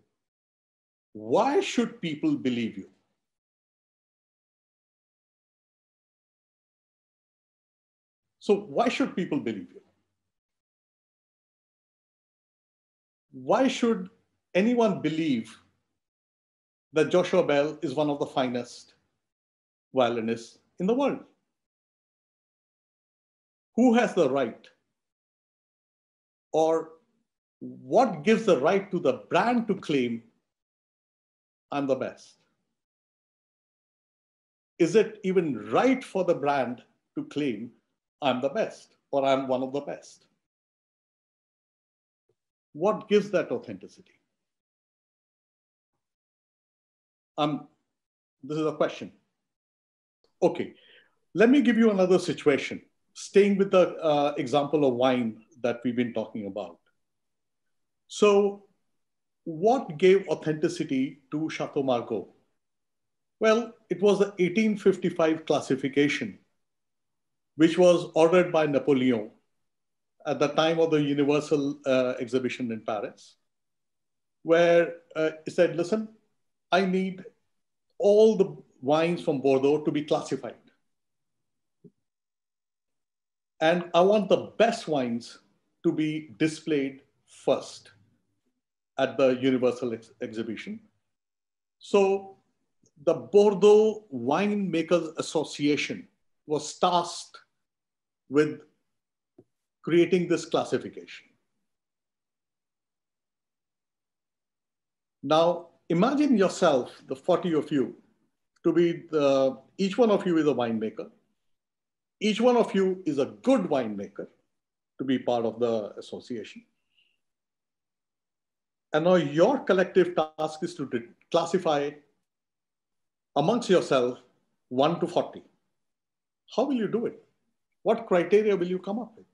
Why should people believe you? So why should people believe you? Why should anyone believe that Joshua Bell is one of the finest violinists in the world? Who has the right? Or what gives the right to the brand to claim, I'm the best? Is it even right for the brand to claim, I'm the best, or I'm one of the best? What gives that authenticity? This is a question. Okay, let me give you another situation, staying with the example of wine that we've been talking about. So what gave authenticity to Chateau Margaux? Well, it was the 1855 classification, which was ordered by Napoleon at the time of the Universal Exhibition in Paris, where he said, listen, I need all the wines from Bordeaux to be classified. And I want the best wines to be displayed first at the Universal Exhibition. So the Bordeaux Winemakers Association was tasked with creating this classification. Now, imagine yourself, the 40 of you, to be each one of you is a winemaker. Each one of you is a good winemaker to be part of the association. And now your collective task is to classify amongst yourself 1 to 40. How will you do it? What criteria will you come up with?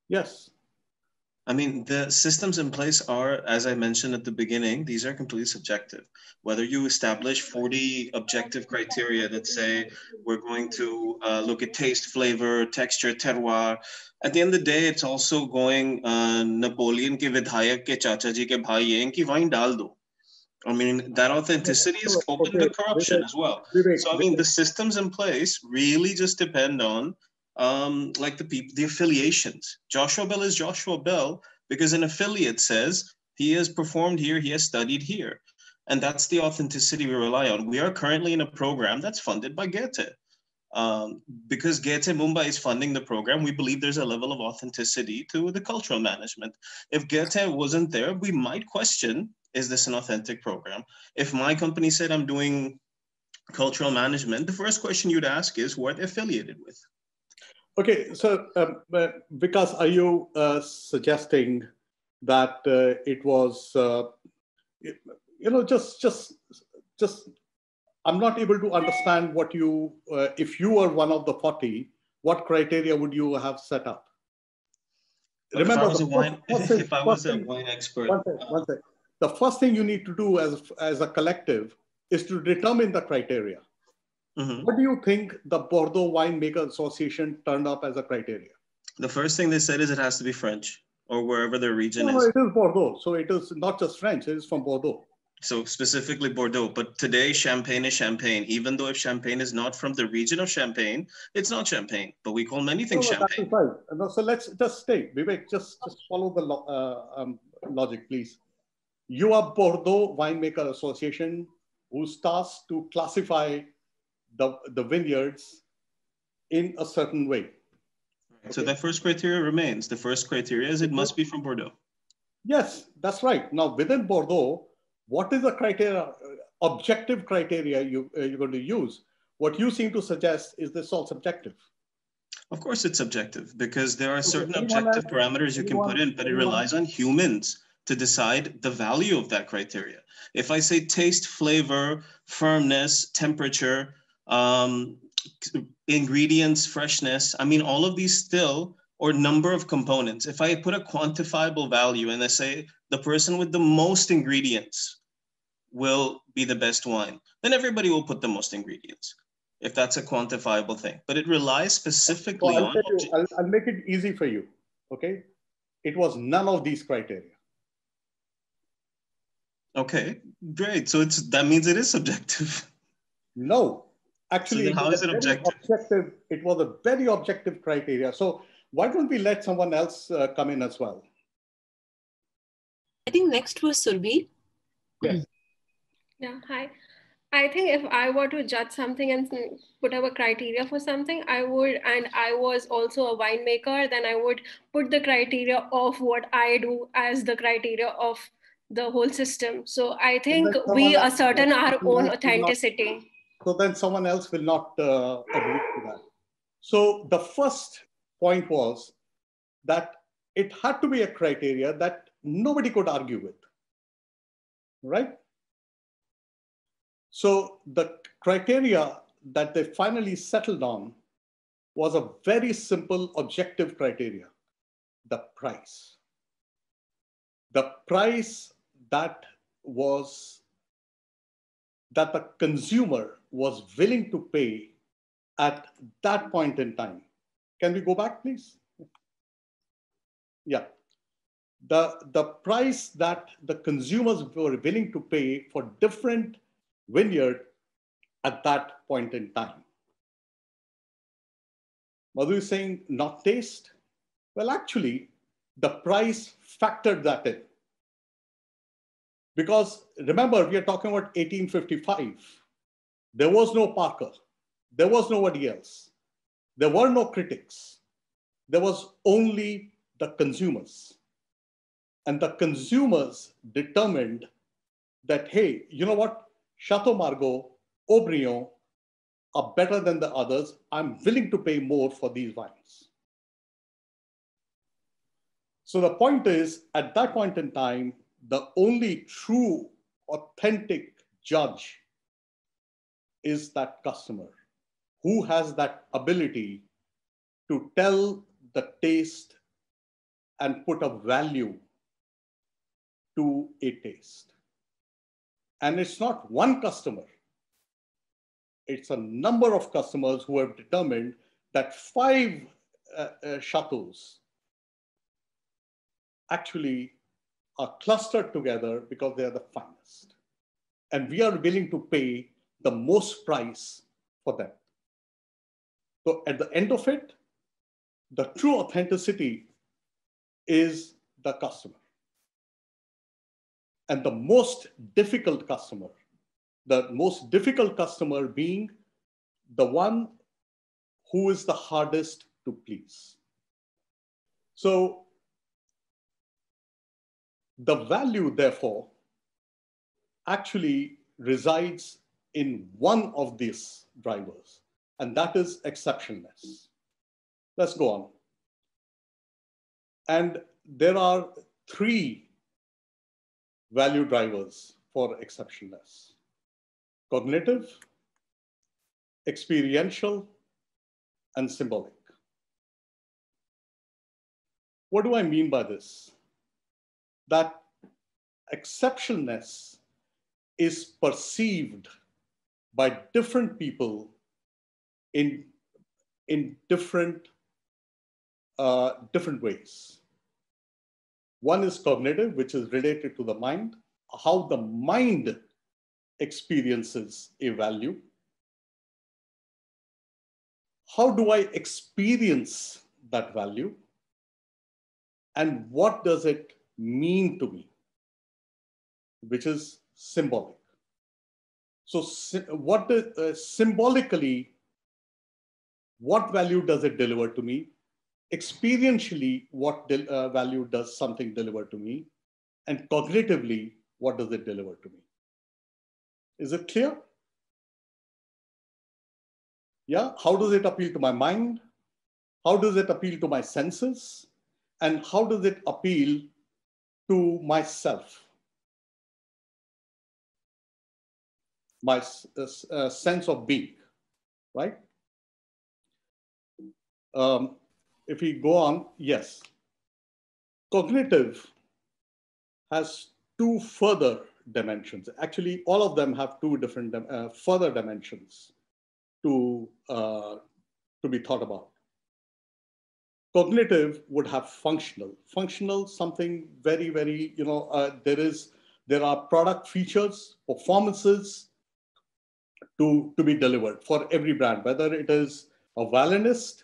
Yes. I mean, the systems in place are, as I mentioned at the beginning, these are completely subjective. Whether you establish 40 objective criteria that say we're going to look at taste, flavor, texture, terroir. At the end of the day, it's also going Napoleon ke vidhayak ke chacha ji ke bhai hain ki wine dal do. I mean, that authenticity is open to corruption as well. So I mean, the systems in place really just depend on like the affiliations. Joshua Bell is Joshua Bell because an affiliate says he has performed here, he has studied here. And that's the authenticity we rely on. We are currently in a program that's funded by Goethe. Because Goethe Mumbai is funding the program, we believe there's a level of authenticity to the cultural management. If Goethe wasn't there, we might question, is this an authentic program? If my company said I'm doing cultural management, the first question you'd ask is what affiliated with? Okay, so Vikas, are you suggesting that it was, just I'm not able to understand what you, if you were one of the 40, what criteria would you have set up? But remember, if I was a wine expert. One second. The first thing you need to do as a collective is to determine the criteria. Mm-hmm. What do you think the Bordeaux Winemaker Association turned up as a criteria? The first thing they said is it has to be French or wherever their region is. No, it is Bordeaux. So it is not just French, it is from Bordeaux. So specifically Bordeaux, but today Champagne is Champagne. Even though if Champagne is not from the region of Champagne, it's not Champagne, but we call many things Champagne. That is right. So let's just stay. Vivek, just follow the logic, please. You are Bordeaux Winemaker Association who's tasked to classify the vineyards in a certain way. Okay. So that first criteria remains. The first criteria is it must be from Bordeaux. Yes, that's right. Now within Bordeaux, what is the criteria, objective criteria you're going to use? What you seem to suggest is this all subjective. Of course it's subjective because there are certain objective parameters you can put in, but it relies on humans to decide the value of that criteria. If I say taste, flavor, firmness, temperature, ingredients, freshness, I mean, all of these still, or number of components. If I put a quantifiable value and I say the person with the most ingredients will be the best wine, then everybody will put the most ingredients. if that's a quantifiable thing. But it relies specifically So on... I'll make it easy for you, okay? It was none of these criteria. Okay, great. So that means it is subjective. No, actually, so then how is it objective? It was a very objective criteria. So why don't we let someone else come in as well? I think next was Surbhi. Yes. Yeah, hi. I think if I were to judge something and put up a criteria for something, I would, and I was also a winemaker, then I would put the criteria of what I do as the criteria of the whole system. So I think we ascertain our own authenticity. So then someone else will not agree to that. So the first point was that it had to be a criteria that nobody could argue with, right? So the criteria that they finally settled on was a very simple objective criteria, the price. The price that the consumer was willing to pay at that point in time. Can we go back, please? Yeah. The price that the consumers were willing to pay for different vineyard at that point in time. Madhu is saying not taste. Well, actually, the price factored that in. Because remember, we are talking about 1855. There was no Parker. There was nobody else. There were no critics. There was only the consumers. And the consumers determined that, hey, you know what? Chateau Margaux, Aubryon are better than the others. I'm willing to pay more for these wines. So the point is, at that point in time, the only true, authentic judge is that customer who has that ability to tell the taste and put a value to a taste. And it's not one customer. It's a number of customers who have determined that 5 chateaus actually are clustered together because they are the finest. And we are willing to pay the most price for them. So at the end of it, the true authenticity is the customer. And the most difficult customer being the one who is the hardest to please. So the value, therefore, actually resides in one of these drivers, and that is exceptionalness. Let's go on. And there are 3 value drivers for exceptionalness: cognitive, experiential, and symbolic. What do I mean by this? That exceptionalness is perceived by different people in different ways. One is cognitive, which is related to the mind, how the mind experiences a value. How do I experience that value? And what does it mean to me? Which is symbolic. So symbolically, what value does it deliver to me? Experientially, what value does something deliver to me? And cognitively, what does it deliver to me? Is it clear? Yeah, how does it appeal to my mind? How does it appeal to my senses? And how does it appeal to myself? My sense of being, right? If we go on, yes. Cognitive has 2 further dimensions. Actually, all of them have 2 different further dimensions. to be thought about. Cognitive would have functional. Functional, something very, very, there are product features, performances to be delivered for every brand, whether it is a violinist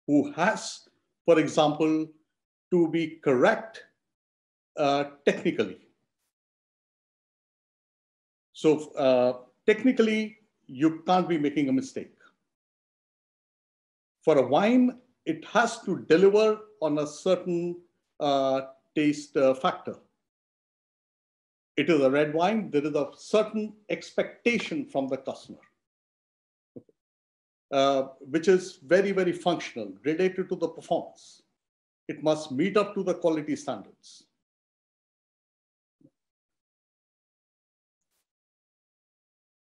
who has, for example, to be correct technically. So technically, you can't be making a mistake. For a wine, it has to deliver on a certain taste factor. It is a red wine. There is a certain expectation from the customer, which is very, very functional, related to the performance. It must meet up to the quality standards.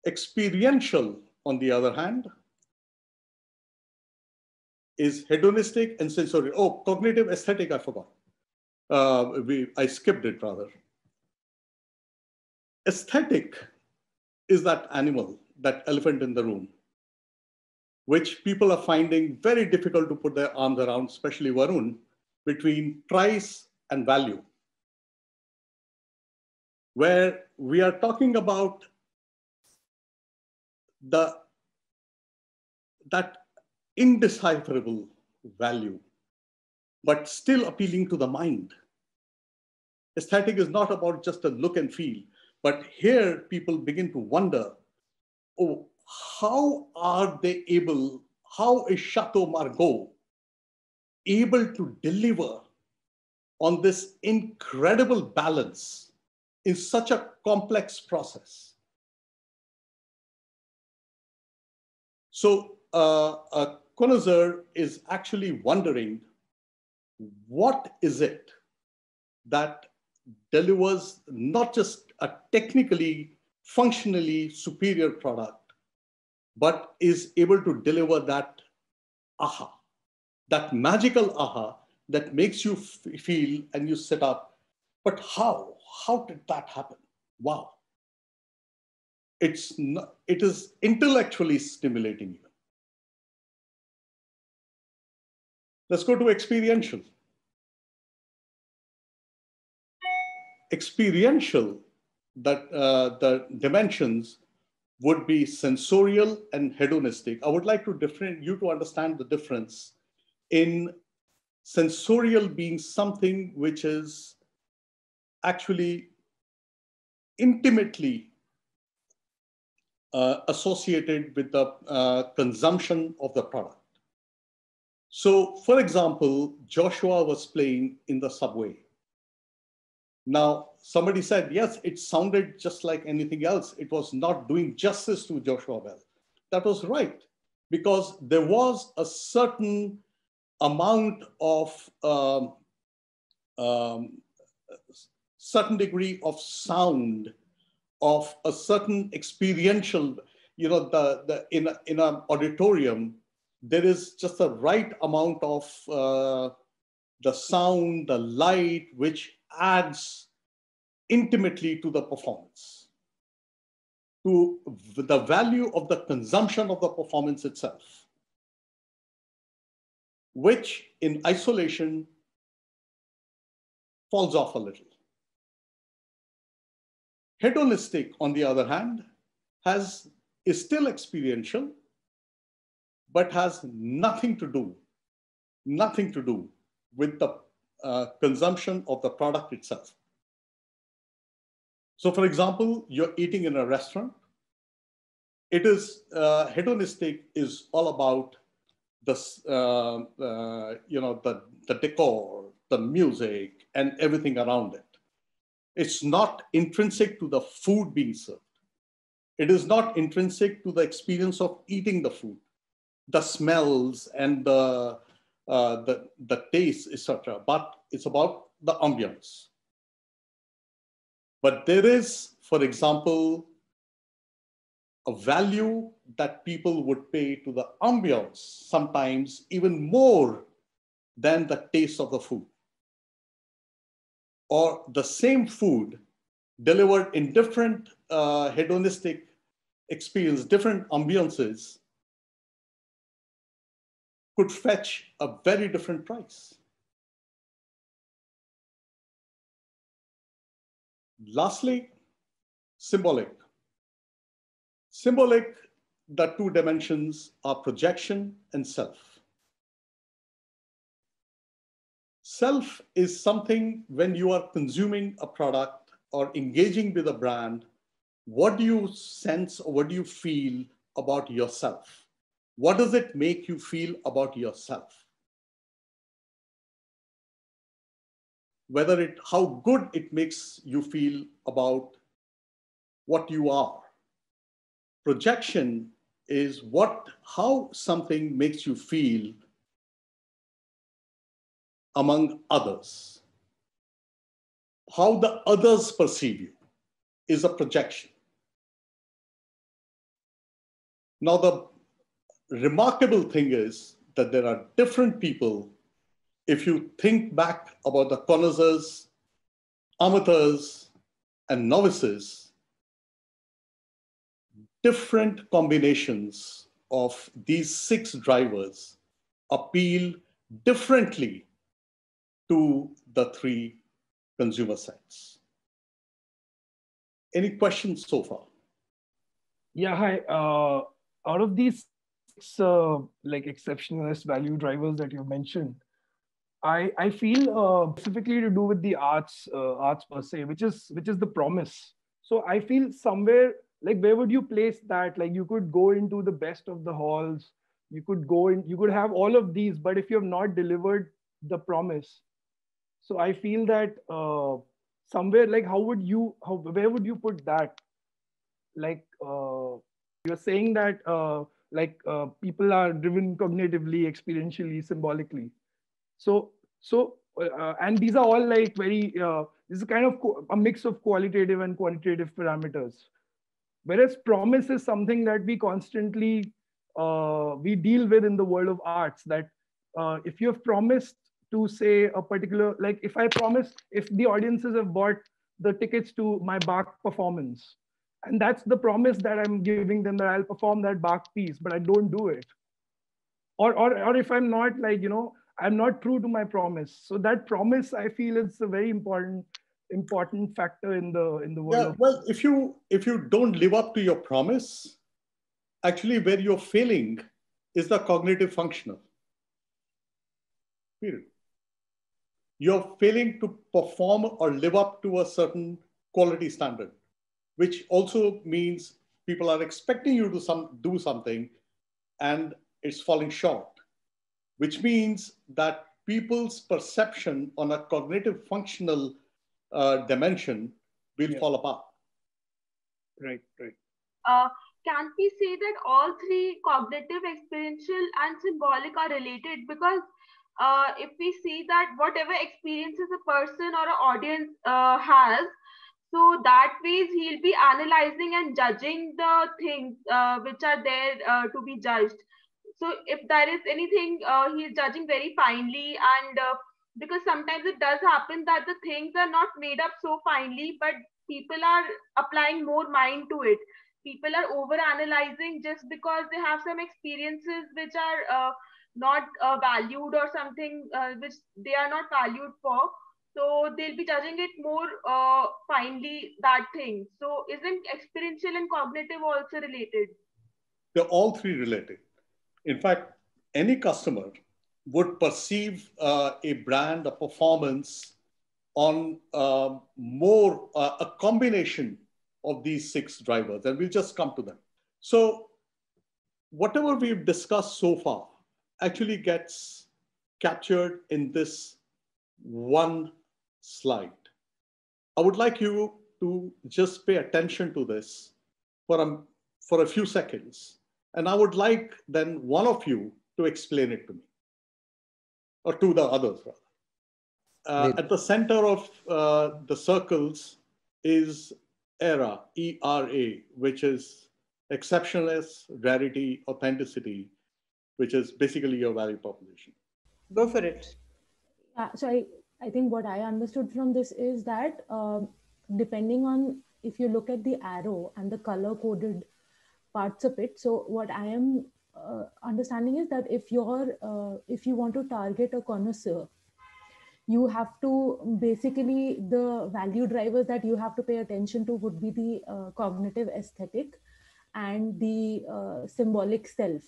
Experiential, on the other hand, is hedonistic and sensorial. Oh, cognitive aesthetic, I forgot. I skipped it rather. Aesthetic is that animal, that elephant in the room, which people are finding very difficult to put their arms around, especially Varun, between price and value, where we are talking about that indecipherable value, but still appealing to the mind. Aesthetic is not about just a look and feel, but here people begin to wonder, oh, how are they able, how is Chateau Margaux able to deliver on this incredible balance in such a complex process? So a connoisseur is actually wondering, what is it that delivers not just a technically, functionally superior product, but is able to deliver that aha, that magical aha that makes you feel and you sit up. But how? How did that happen? Wow. It is intellectually stimulating even. Let's go to experiential. Experiential, that the dimensions would be sensorial and hedonistic. I would like to you to understand the difference in sensorial being something which is actually intimately associated with the consumption of the product. So, for example, Joshua was playing in the subway. Now, somebody said, yes, it sounded just like anything else. It was not doing justice to Joshua Bell. That was right, because there was a certain amount of certain degree of sound, of a certain experiential, in an auditorium, there is just the right amount of the sound, the light, which adds intimately to the performance, to the value of the consumption of the performance itself, which in isolation falls off a little. Hedonistic, on the other hand, is still experiential, but has nothing to do with the consumption of the product itself. So, for example, you're eating in a restaurant. It is hedonistic is all about the decor, the music, and everything around it. It's not intrinsic to the food being served. It is not intrinsic to the experience of eating the food, the smells and the taste, etc. But it's about the ambience. But there is, for example, a value that people would pay to the ambience, sometimes even more than the taste of the food. Or the same food delivered in different hedonistic experience, different ambiances, could fetch a very different price. Lastly, symbolic. Symbolic, the two dimensions are projection and self. Self is something when you are consuming a product or engaging with a brand, what do you sense or what do you feel about yourself? What does it make you feel about yourself? How good it makes you feel about what you are. Projection is how something makes you feel among others. How the others perceive you is a projection. Now, the remarkable thing is that there are different people. If you think back about the connoisseurs, amateurs, and novices, different combinations of these 6 drivers appeal differently to the 3 consumer sets. Any questions so far? Yeah, hi. Out of these 6 like exceptionalness value drivers that you mentioned, I feel specifically to do with the arts per se, which is the promise. So I feel somewhere, like, where would you place that? Like, you could go into the best of the halls, you could have all of these, but if you have not delivered the promise, so I feel that somewhere, like, where would you put that? Like, you're saying that people are driven cognitively, experientially, symbolically. So and these are all like very, this is kind of a mix of qualitative and quantitative parameters. Whereas promise is something that we constantly, we deal with in the world of arts, that if you have promised to say a particular, like if the audiences have bought the tickets to my Bach performance, and that's the promise that I'm giving them, that I'll perform that Bach piece, but I don't do it. Or if I'm not, like, I'm not true to my promise. So that promise, I feel, is a very important factor in the world. Yeah, well, if you don't live up to your promise, actually where you're failing is the cognitive functional. Period. You're failing to perform or live up to a certain quality standard, which also means people are expecting you to do something and it's falling short, which means that people's perception on a cognitive functional dimension will fall apart. Right. Can we say that all 3, cognitive, experiential, and symbolic, are related? Because if we see that whatever experiences a person or an audience has, so that ways he'll be analyzing and judging the things which are there to be judged. So if there is anything, he's judging very finely, and because sometimes it does happen that the things are not made up so finely, but people are applying more mind to it. People are over analyzing just because they have some experiences which are not valued, or something which they are not valued for. So they'll be judging it more finely, that thing. So isn't experiential and cognitive also related? They're all 3 related. In fact, any customer would perceive a brand, a performance on a combination of these 6 drivers, and we'll just come to them. So whatever we've discussed so far actually gets captured in this one slide. I would like you to just pay attention to this for a few seconds. And I would like then one of you to explain it to me, or to the others rather. At the center of the circles is ERA, E-R-A, which is exceptionalness, rarity, authenticity, which is basically your value proposition. Go for it. So I think what I understood from this is that depending on, if you look at the arrow and the color coded parts of it, so what I am understanding is that if you want to target a connoisseur, you have to basically, the value drivers that you have to pay attention to would be the cognitive aesthetic and the symbolic self.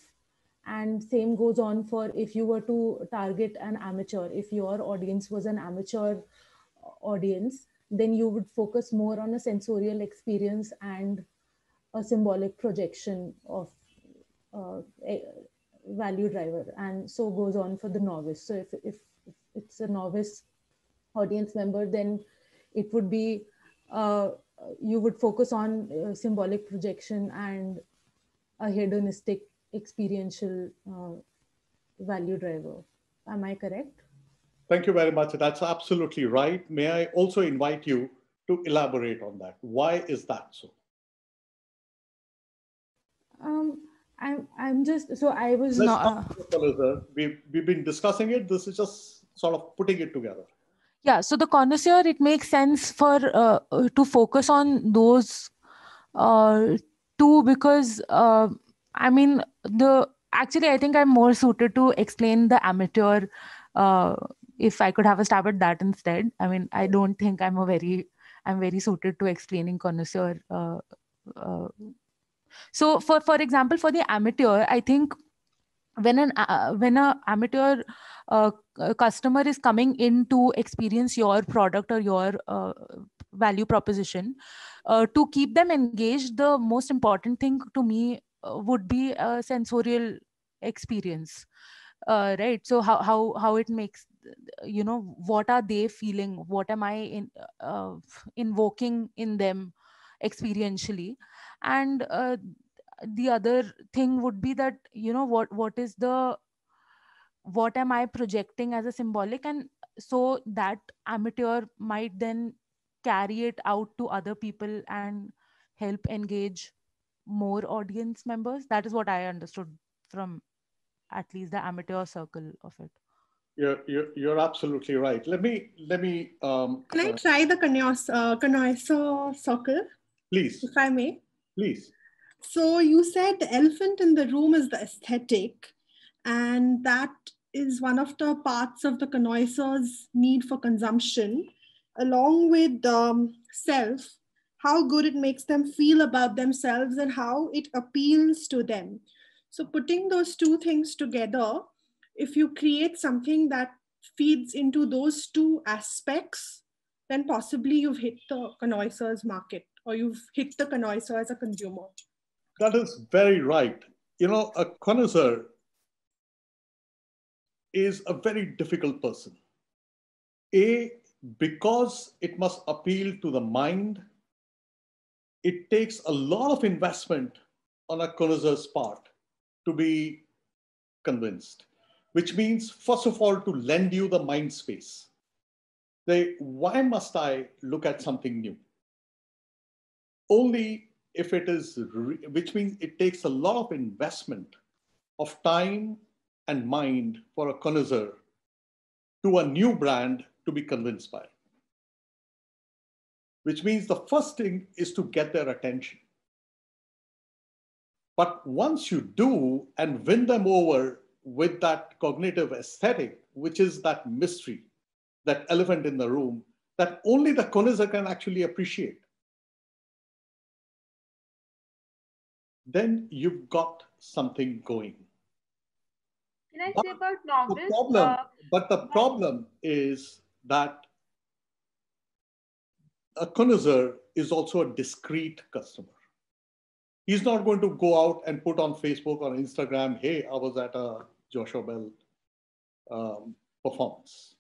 And same goes on for if you were to target an amateur. If your audience was an amateur audience, then you would focus more on a sensorial experience and a symbolic projection of a value driver. And so goes on for the novice. So if it's a novice audience member, then it would be, you would focus on symbolic projection and a hedonistic experiential value driver. Am I correct? Thank you very much. That's absolutely right. May I also invite you to elaborate on that? Why is that so? I'm just, so I was Let's not. We've been discussing it. This is just sort of putting it together. Yeah, so the connoisseur, it makes sense for to focus on those two, because I mean, actually I think I'm more suited to explain the amateur. If I could have a stab at that instead. I mean, I don't think I'm very suited to explaining connoisseur. So for example, for the amateur, I think when an amateur customer is coming in to experience your product or your value proposition, to keep them engaged, the most important thing to me would be a sensorial experience, right? So how it makes, what are they feeling, what am I invoking in them experientially. And the other thing would be that, what am I projecting as a symbolic, and so that amateur might then carry it out to other people and help engage more audience members. That is what I understood from at least the amateur circle of it. You're absolutely right. Let me. Can I try the connoisseur circle? Please. If I may. Please. So you said the elephant in the room is the aesthetic, and that is one of the parts of the connoisseur's need for consumption, along with self, how good it makes them feel about themselves and how it appeals to them. So putting those two things together, if you create something that feeds into those two aspects, then possibly you've hit the connoisseur's market, or you've hit the connoisseur as a consumer. That is very right. A connoisseur is a very difficult person. Because it must appeal to the mind, it takes a lot of investment on a connoisseur's part to be convinced, which means, first of all, to lend you the mind space. Why must I look at something new? Only if it is, which means it takes a lot of investment of time and mind for a connoisseur to a new brand to be convinced by. Which means the first thing is to get their attention. But once you do and win them over with that cognitive aesthetic, which is that mystery, that elephant in the room, that only the connoisseur can actually appreciate, then you've got something going. Can I say about novice? The problem is that a connoisseur is also a discreet customer. He's not going to go out and put on Facebook or Instagram, hey, I was at a Joshua Bell performance.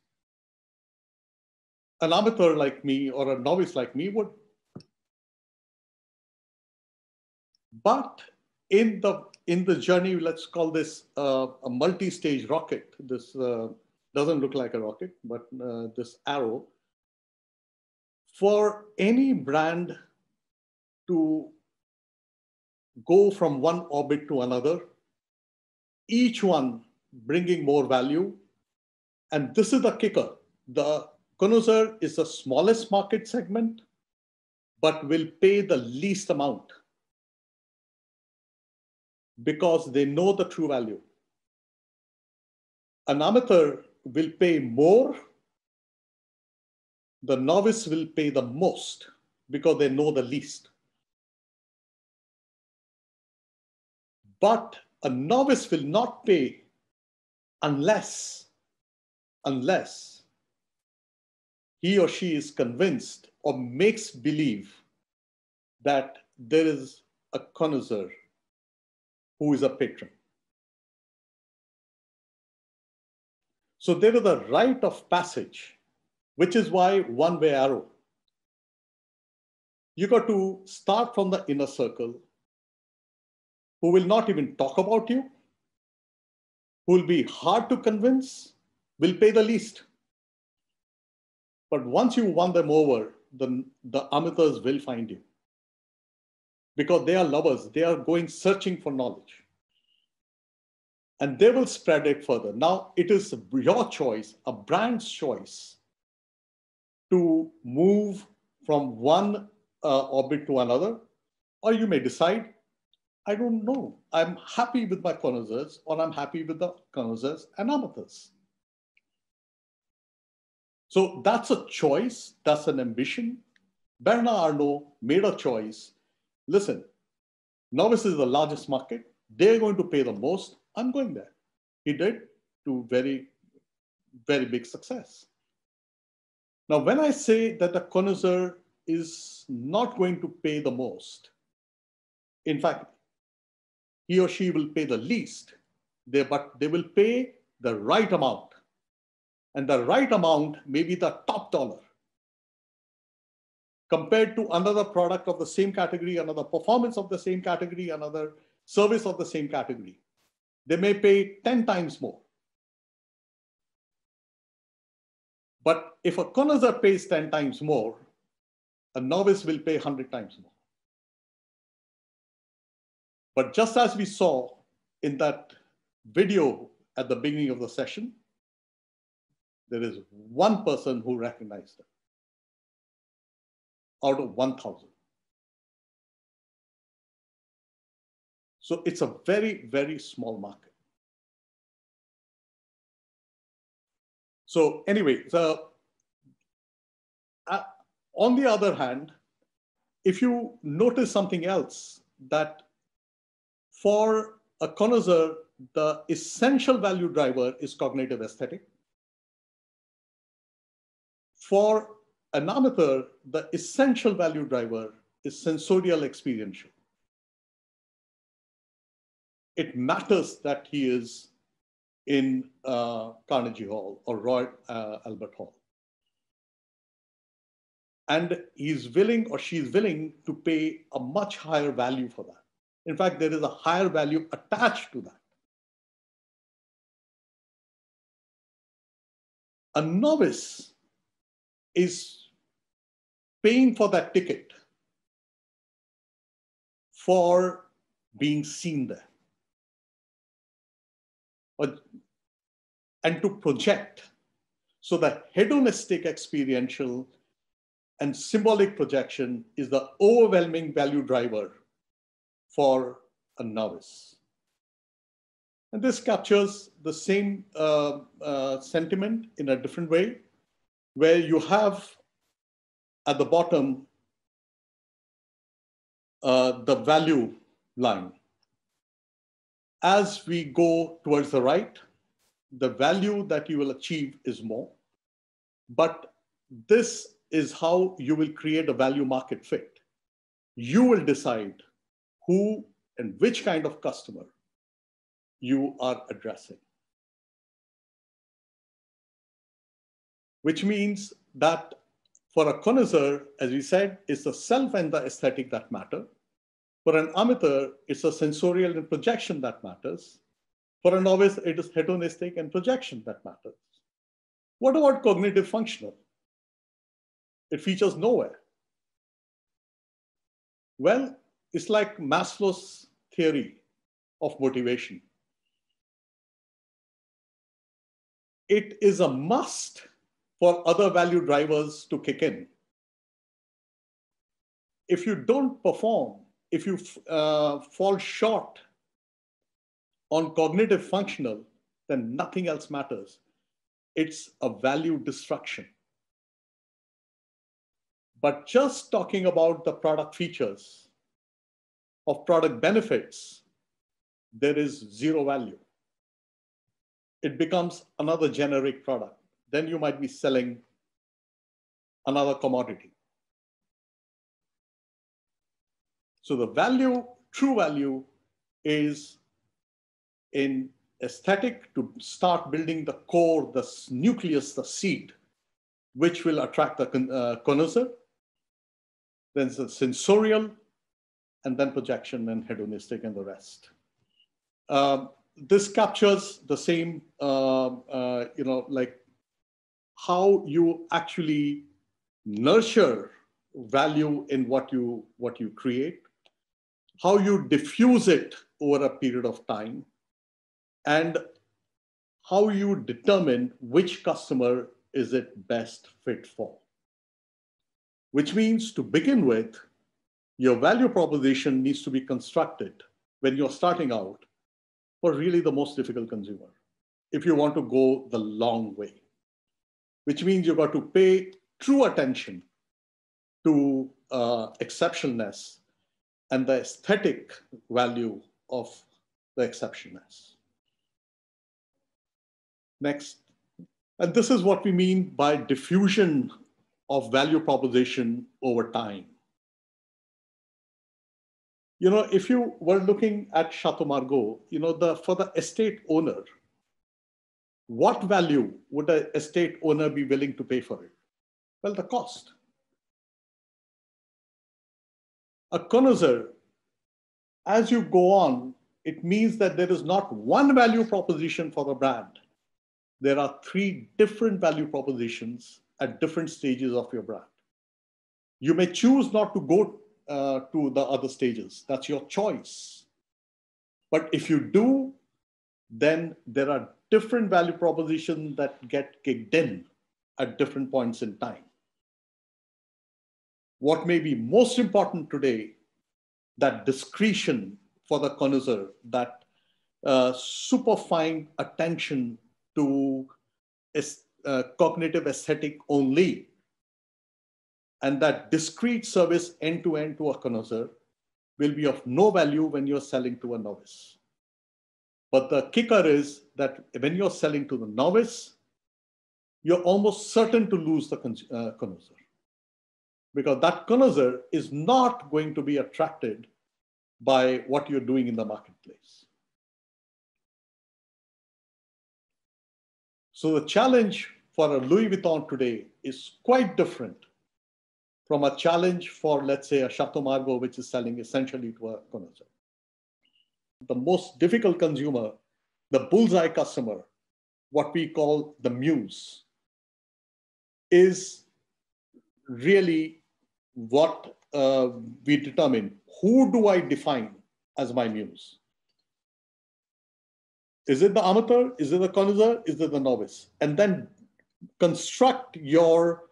An amateur like me or a novice like me would. But in the journey, let's call this a multi-stage rocket. This doesn't look like a rocket, but this arrow. For any brand to go from one orbit to another, each one bringing more value. And this is the kicker. The connoisseur is the smallest market segment, but will pay the least amount. because they know the true value. An amateur will pay more. The novice will pay the most because they know the least. But a novice will not pay unless he or she is convinced or makes believe that there is a connoisseur who is a patron. So there is a rite of passage, which is why one-way arrow. You got to start from the inner circle, who will not even talk about you, who will be hard to convince, will pay the least. But once you won them over, the amateurs will find you. Because they are lovers, they are going searching for knowledge. And they will spread it further. Now, it is your choice, a brand's choice, to move from one orbit to another, or you may decide, I don't know, I'm happy with my connoisseurs, or I'm happy with the connoisseurs and amateurs. So that's a choice, that's an ambition. Bernard Arnault made a choice. Listen, novice is the largest market. They're going to pay the most. I'm going there. He did to very, very big success. Now, when I say that the connoisseur is not going to pay the most, in fact, he or she will pay the least, but they will pay the right amount. And the right amount may be the top dollar compared to another product of the same category, another performance of the same category, another service of the same category. They may pay 10 times more. But if a connoisseur pays 10 times more, a novice will pay 100 times more. But just as we saw in that video at the beginning of the session, there is one person who recognized it out of 1,000. So it's a very, very small market. So anyway, on the other hand, if you notice something else, that for a connoisseur, the essential value driver is cognitive aesthetic. For an amateur, the essential value driver is sensorial experiential. It matters that he is in Carnegie Hall or Royal Albert Hall. And he's willing or she's willing to pay a much higher value for that. In fact, there is a higher value attached to that. A novice is paying for that ticket for being seen there. And to project. So the hedonistic experiential and symbolic projection is the overwhelming value driver for a novice. And this captures the same sentiment in a different way, where you have at the bottom the value line. As we go towards the right, the value that you will achieve is more. But this is how you will create a value market fit. You will decide who and which kind of customer you are addressing. Which means that for a connoisseur, as we said, it's the self and the aesthetic that matter. For an amateur, it's a sensorial and projection that matters. For a novice, it is hedonistic and projection that matters. What about cognitive functional? It features nowhere. Well, it's like Maslow's theory of motivation. It is a must for other value drivers to kick in. If you don't perform, if you fall short on cognitive functional, then nothing else matters. It's a value destruction. But just talking about the product features of product benefits, there is zero value. It becomes another generic product. Then you might be selling another commodity. So the value, true value, is in aesthetic to start building the core, the nucleus, the seed, which will attract the connoisseur, then the sensorial, and then projection and hedonistic and the rest. This captures the same, like how you actually nurture value in what you create, how you diffuse it over a period of time, and how you determine which customer is it best fit for. Which means, to begin with, your value proposition needs to be constructed when you're starting out for really the most difficult consumer, if you want to go the long way. Which means you've got to pay true attention to exceptionalness and the aesthetic value of the exceptionalness. Next. And this is what we mean by diffusion of value proposition over time. You know, if you were looking at Chateau Margaux, you know, for the estate owner, what value would an estate owner be willing to pay for it? Well, the cost. A connoisseur, as you go on, it means that there is not one value proposition for the brand. There are 3 different value propositions at different stages of your brand. You may choose not to go to the other stages. That's your choice. But if you do, then there are different value propositions that get kicked in at different points in time. What may be most important today, that discretion for the connoisseur, that superfine attention to cognitive aesthetic only, and that discrete service end-to-end to a connoisseur will be of no value when you're selling to a novice. But the kicker is that when you're selling to the novice, you're almost certain to lose the connoisseur, because that connoisseur is not going to be attracted by what you're doing in the marketplace. So the challenge for a Louis Vuitton today is quite different from a challenge for, let's say, a Chateau Margaux, which is selling essentially to a connoisseur. The most difficult consumer, the bullseye customer, what we call the muse, is really what we determine. Who do I define as my muse? Is it the amateur? Is it the connoisseur? Is it the novice? And then construct your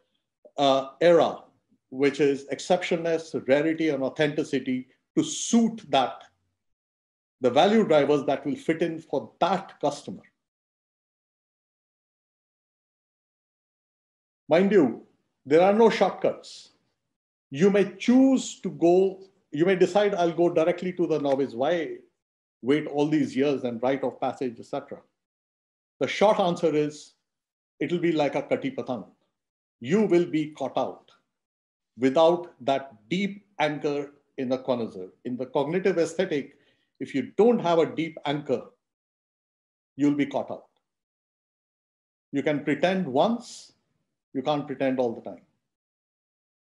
era, which is exceptionalness, rarity, and authenticity, to suit that, the value drivers that will fit in for that customer. Mind you, there are no shortcuts. You may choose to go, you may decide I'll go directly to the novice. Why wait all these years and rite of passage, etc.? The short answer is, it'll be like a kati patang. You will be caught out without that deep anchor in the connoisseur. In the cognitive aesthetic, if you don't have a deep anchor, you'll be caught out. You can pretend once, you can't pretend all the time.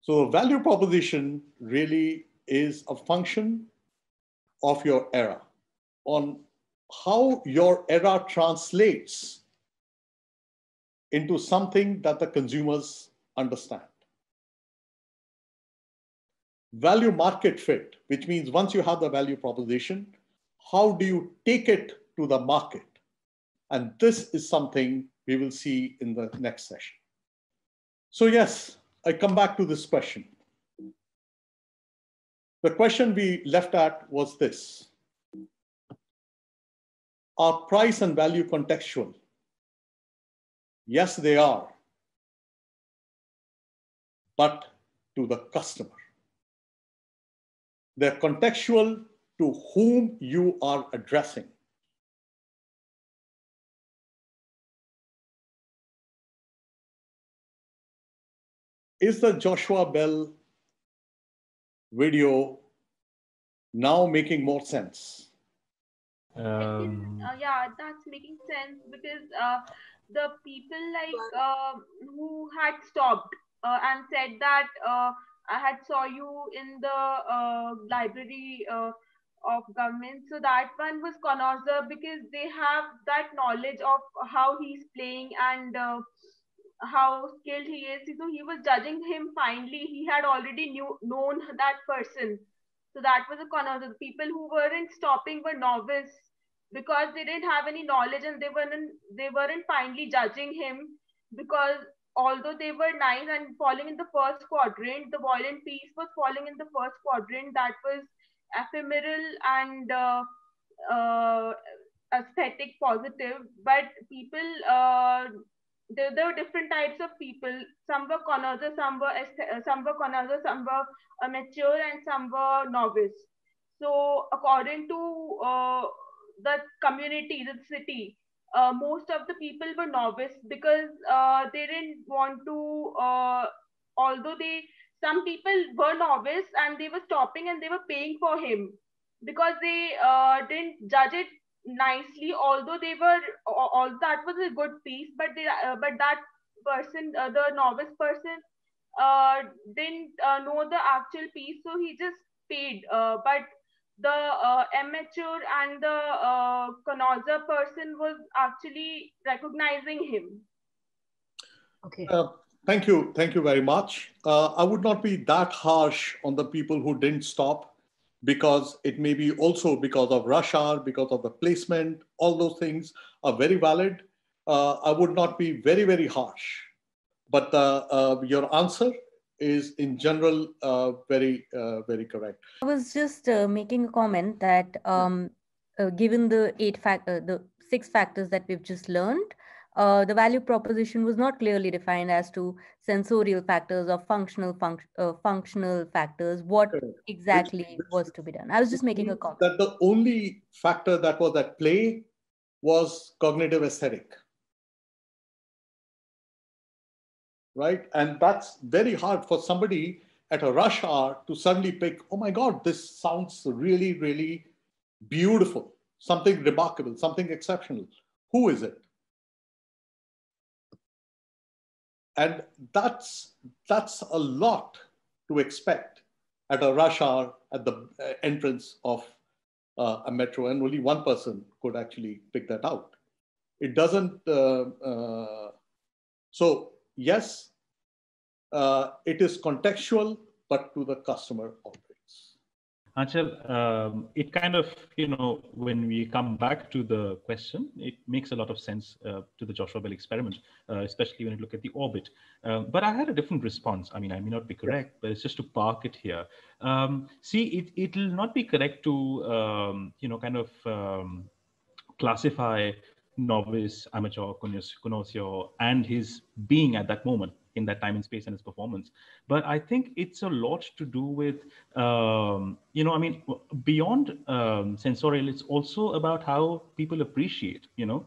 So value proposition really is a function of your era, on how your era translates into something that the consumers understand. Value market fit, which means once you have the value proposition, how do you take it to the market? And this is something we will see in the next session. So yes, I come back to this question. The question we left at was this: Are price and value contextual? Yes, they are, but to the customer. They're contextual to whom you are addressing. Is the Joshua Bell video now making more sense? Yeah, that's making sense because the people who had stopped and said that I had saw you in the library of government. So that one was connoisseur because they have that knowledge of how he's playing and how skilled he is. So he was judging him finely. He had already known that person. So that was a connoisseur. The people who weren't stopping were novice because they didn't have any knowledge and they weren't finally judging him because although they were nice and falling in the first quadrant, the violent piece was falling in the first quadrant that was ephemeral and aesthetic positive. But people, there were different types of people. Some were connoisseurs, some were connoisseurs, some were mature, and some were novice. So according to the community, the city, most of the people were novice because they didn't want to, although some people were novice and they were stopping and they were paying for him because they didn't judge it nicely, although that was a good piece, but that person, the novice person, didn't know the actual piece, so he just paid. But the amateur and the connoisseur person was actually recognizing him. Okay. Thank you very much. I would not be that harsh on the people who didn't stop, because it may be also because of rush hour, because of the placement. All those things are very valid. I would not be very, very harsh. But your answer is in general very, very correct. I was just making a comment that given the the 6 factors that we've just learned, the value proposition was not clearly defined as to sensorial factors or functional factors. What exactly was to be done? I was just making a comment. That the only factor that was at play was cognitive aesthetic. Right? And that's very hard for somebody at a rush hour to suddenly pick, oh my God, this sounds really, really beautiful, something remarkable, something exceptional. Who is it? And that's a lot to expect at a rush hour at the entrance of a metro, and only one person could actually pick that out. It doesn't, so yes, it is contextual, but to the customer always. Anchal, it kind of, when we come back to the question, it makes a lot of sense to the Joshua Bell experiment, especially when you look at the orbit. But I had a different response. I mean, I may not be correct, but it's just to park it here. See, it'll not be correct to, classify novice, amateur, connoisseur, and his being at that moment in that time and space and his performance. But I think it's a lot to do with, beyond sensorial, it's also about how people appreciate, you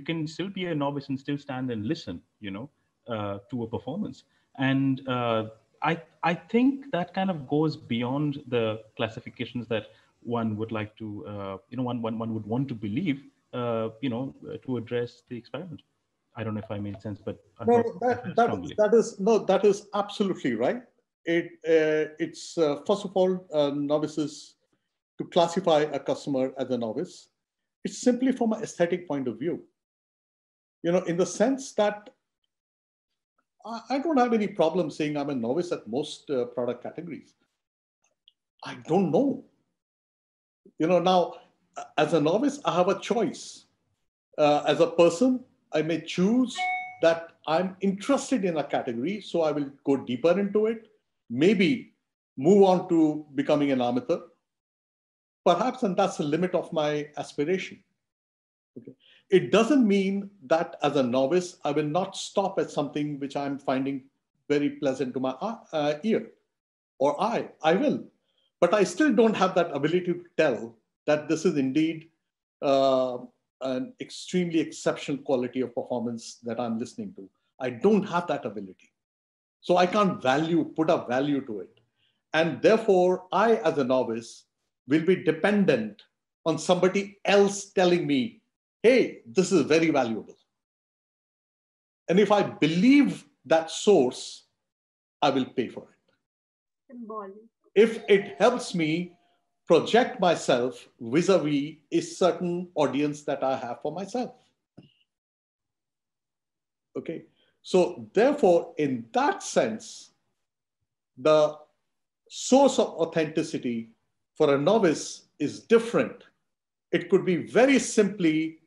can still be a novice and still stand and listen, to a performance. And I think that kind of goes beyond the classifications that one would like to, one would want to believe, to address the experiment. I don't know if I made sense, but that is absolutely right. It's first of all, novices, to classify a customer as a novice, it's simply from an aesthetic point of view. In the sense that I don't have any problem saying I'm a novice at most product categories. I don't know. Now, as a novice, I have a choice. As a person, I may choose that I'm interested in a category, so I will go deeper into it, maybe move on to becoming an amateur. perhaps, and that's the limit of my aspiration. Okay. It doesn't mean that as a novice, I will not stop at something which I'm finding very pleasant to my ear or eye. I will. But I still don't have that ability to tell that this is indeed an extremely exceptional quality of performance that I'm listening to. I don't have that ability. So I can't put a value to it. And therefore, I, as a novice, will be dependent on somebody else telling me, hey, this is very valuable. And if I believe that source, I will pay for it. Symbolic. If it helps me project myself vis-a-vis a certain audience that I have for myself. Okay. So therefore, in that sense, the source of authenticity for a novice is different. It could be very simply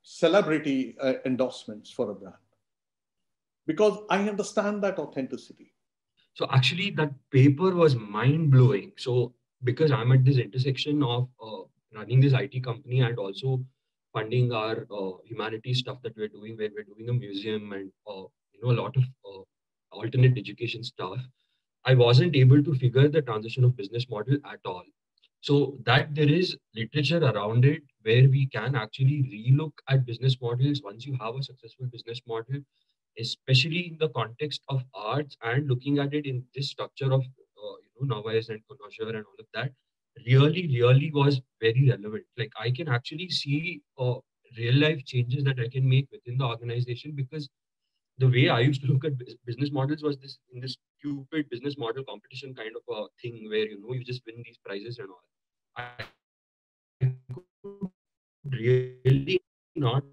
celebrity endorsements for a brand, because I understand that authenticity. So actually that paper was mind-blowing. So because I'm at this intersection of running this IT company and also funding our humanities stuff that we're doing, where we're doing a museum and a lot of alternate education stuff, I wasn't able to figure the transition of business model at all. So that there is literature around it where we can actually relook at business models once you have a successful business model, especially in the context of arts and looking at it in this structure of novice and connoisseur and all of that, really was very relevant. Like I can actually see real life changes that I can make within the organization, because the way I used to look at business models was this in this stupid business model competition kind of a thing where you just win these prizes and all. I could really not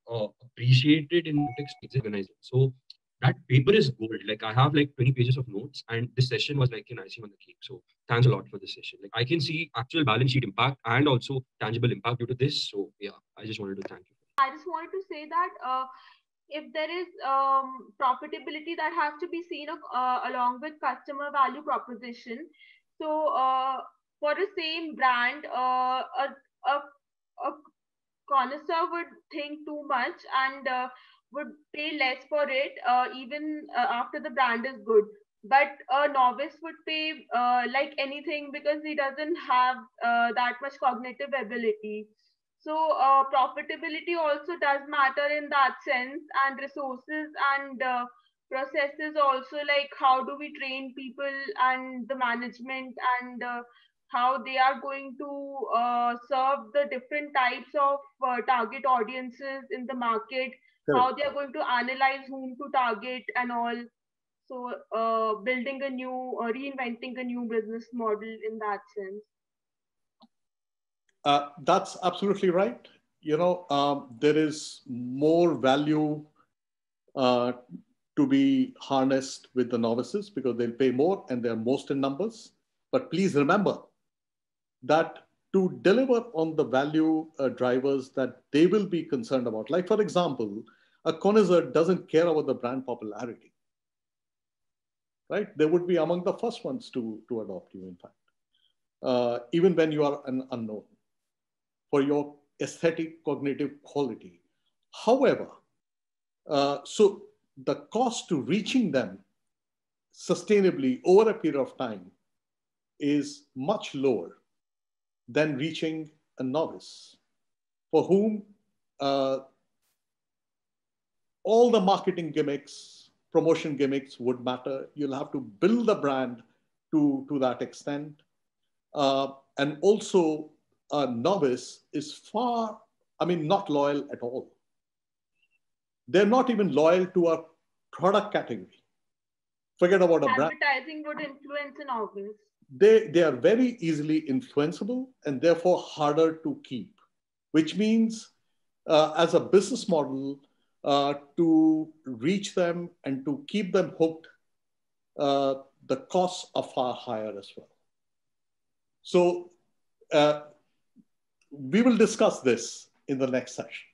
appreciate it in context of organizing. So that paper is gold. Like I have like 20 pages of notes, and this session was like an icing on the cake. So thanks a lot for this session. Like I can see actual balance sheet impact and also tangible impact due to this. So yeah, I just wanted to thank you. I just wanted to say that if there is profitability, that has to be seen along with customer value proposition. So for the same brand, a connoisseur would think too much and would pay less for it even after the brand is good. But a novice would pay like anything because he doesn't have that much cognitive ability. So profitability also does matter in that sense, and resources and processes also, like how do we train people and the management, and how they are going to serve the different types of target audiences in the market, how they are going to analyze whom to target and all. So building a new, reinventing a new business model in that sense. That's absolutely right. There is more value to be harnessed with the novices because they'll pay more and they're most in numbers. But please remember that to deliver on the value drivers that they will be concerned about, like for example, a connoisseur doesn't care about the brand popularity, right? They would be among the first ones to adopt you, in fact, even when you are an unknown, for your aesthetic cognitive quality. However, so the cost to reaching them sustainably over a period of time is much lower than reaching a novice, for whom all the marketing gimmicks, promotion gimmicks would matter. You'll have to build the brand to that extent. And also, a novice is not loyal at all. They're not even loyal to a product category. Forget about a brand. Advertising would influence a novice. They are very easily influenceable and therefore harder to keep, which means as a business model, to reach them and to keep them hooked, the costs are far higher as well. So we will discuss this in the next session.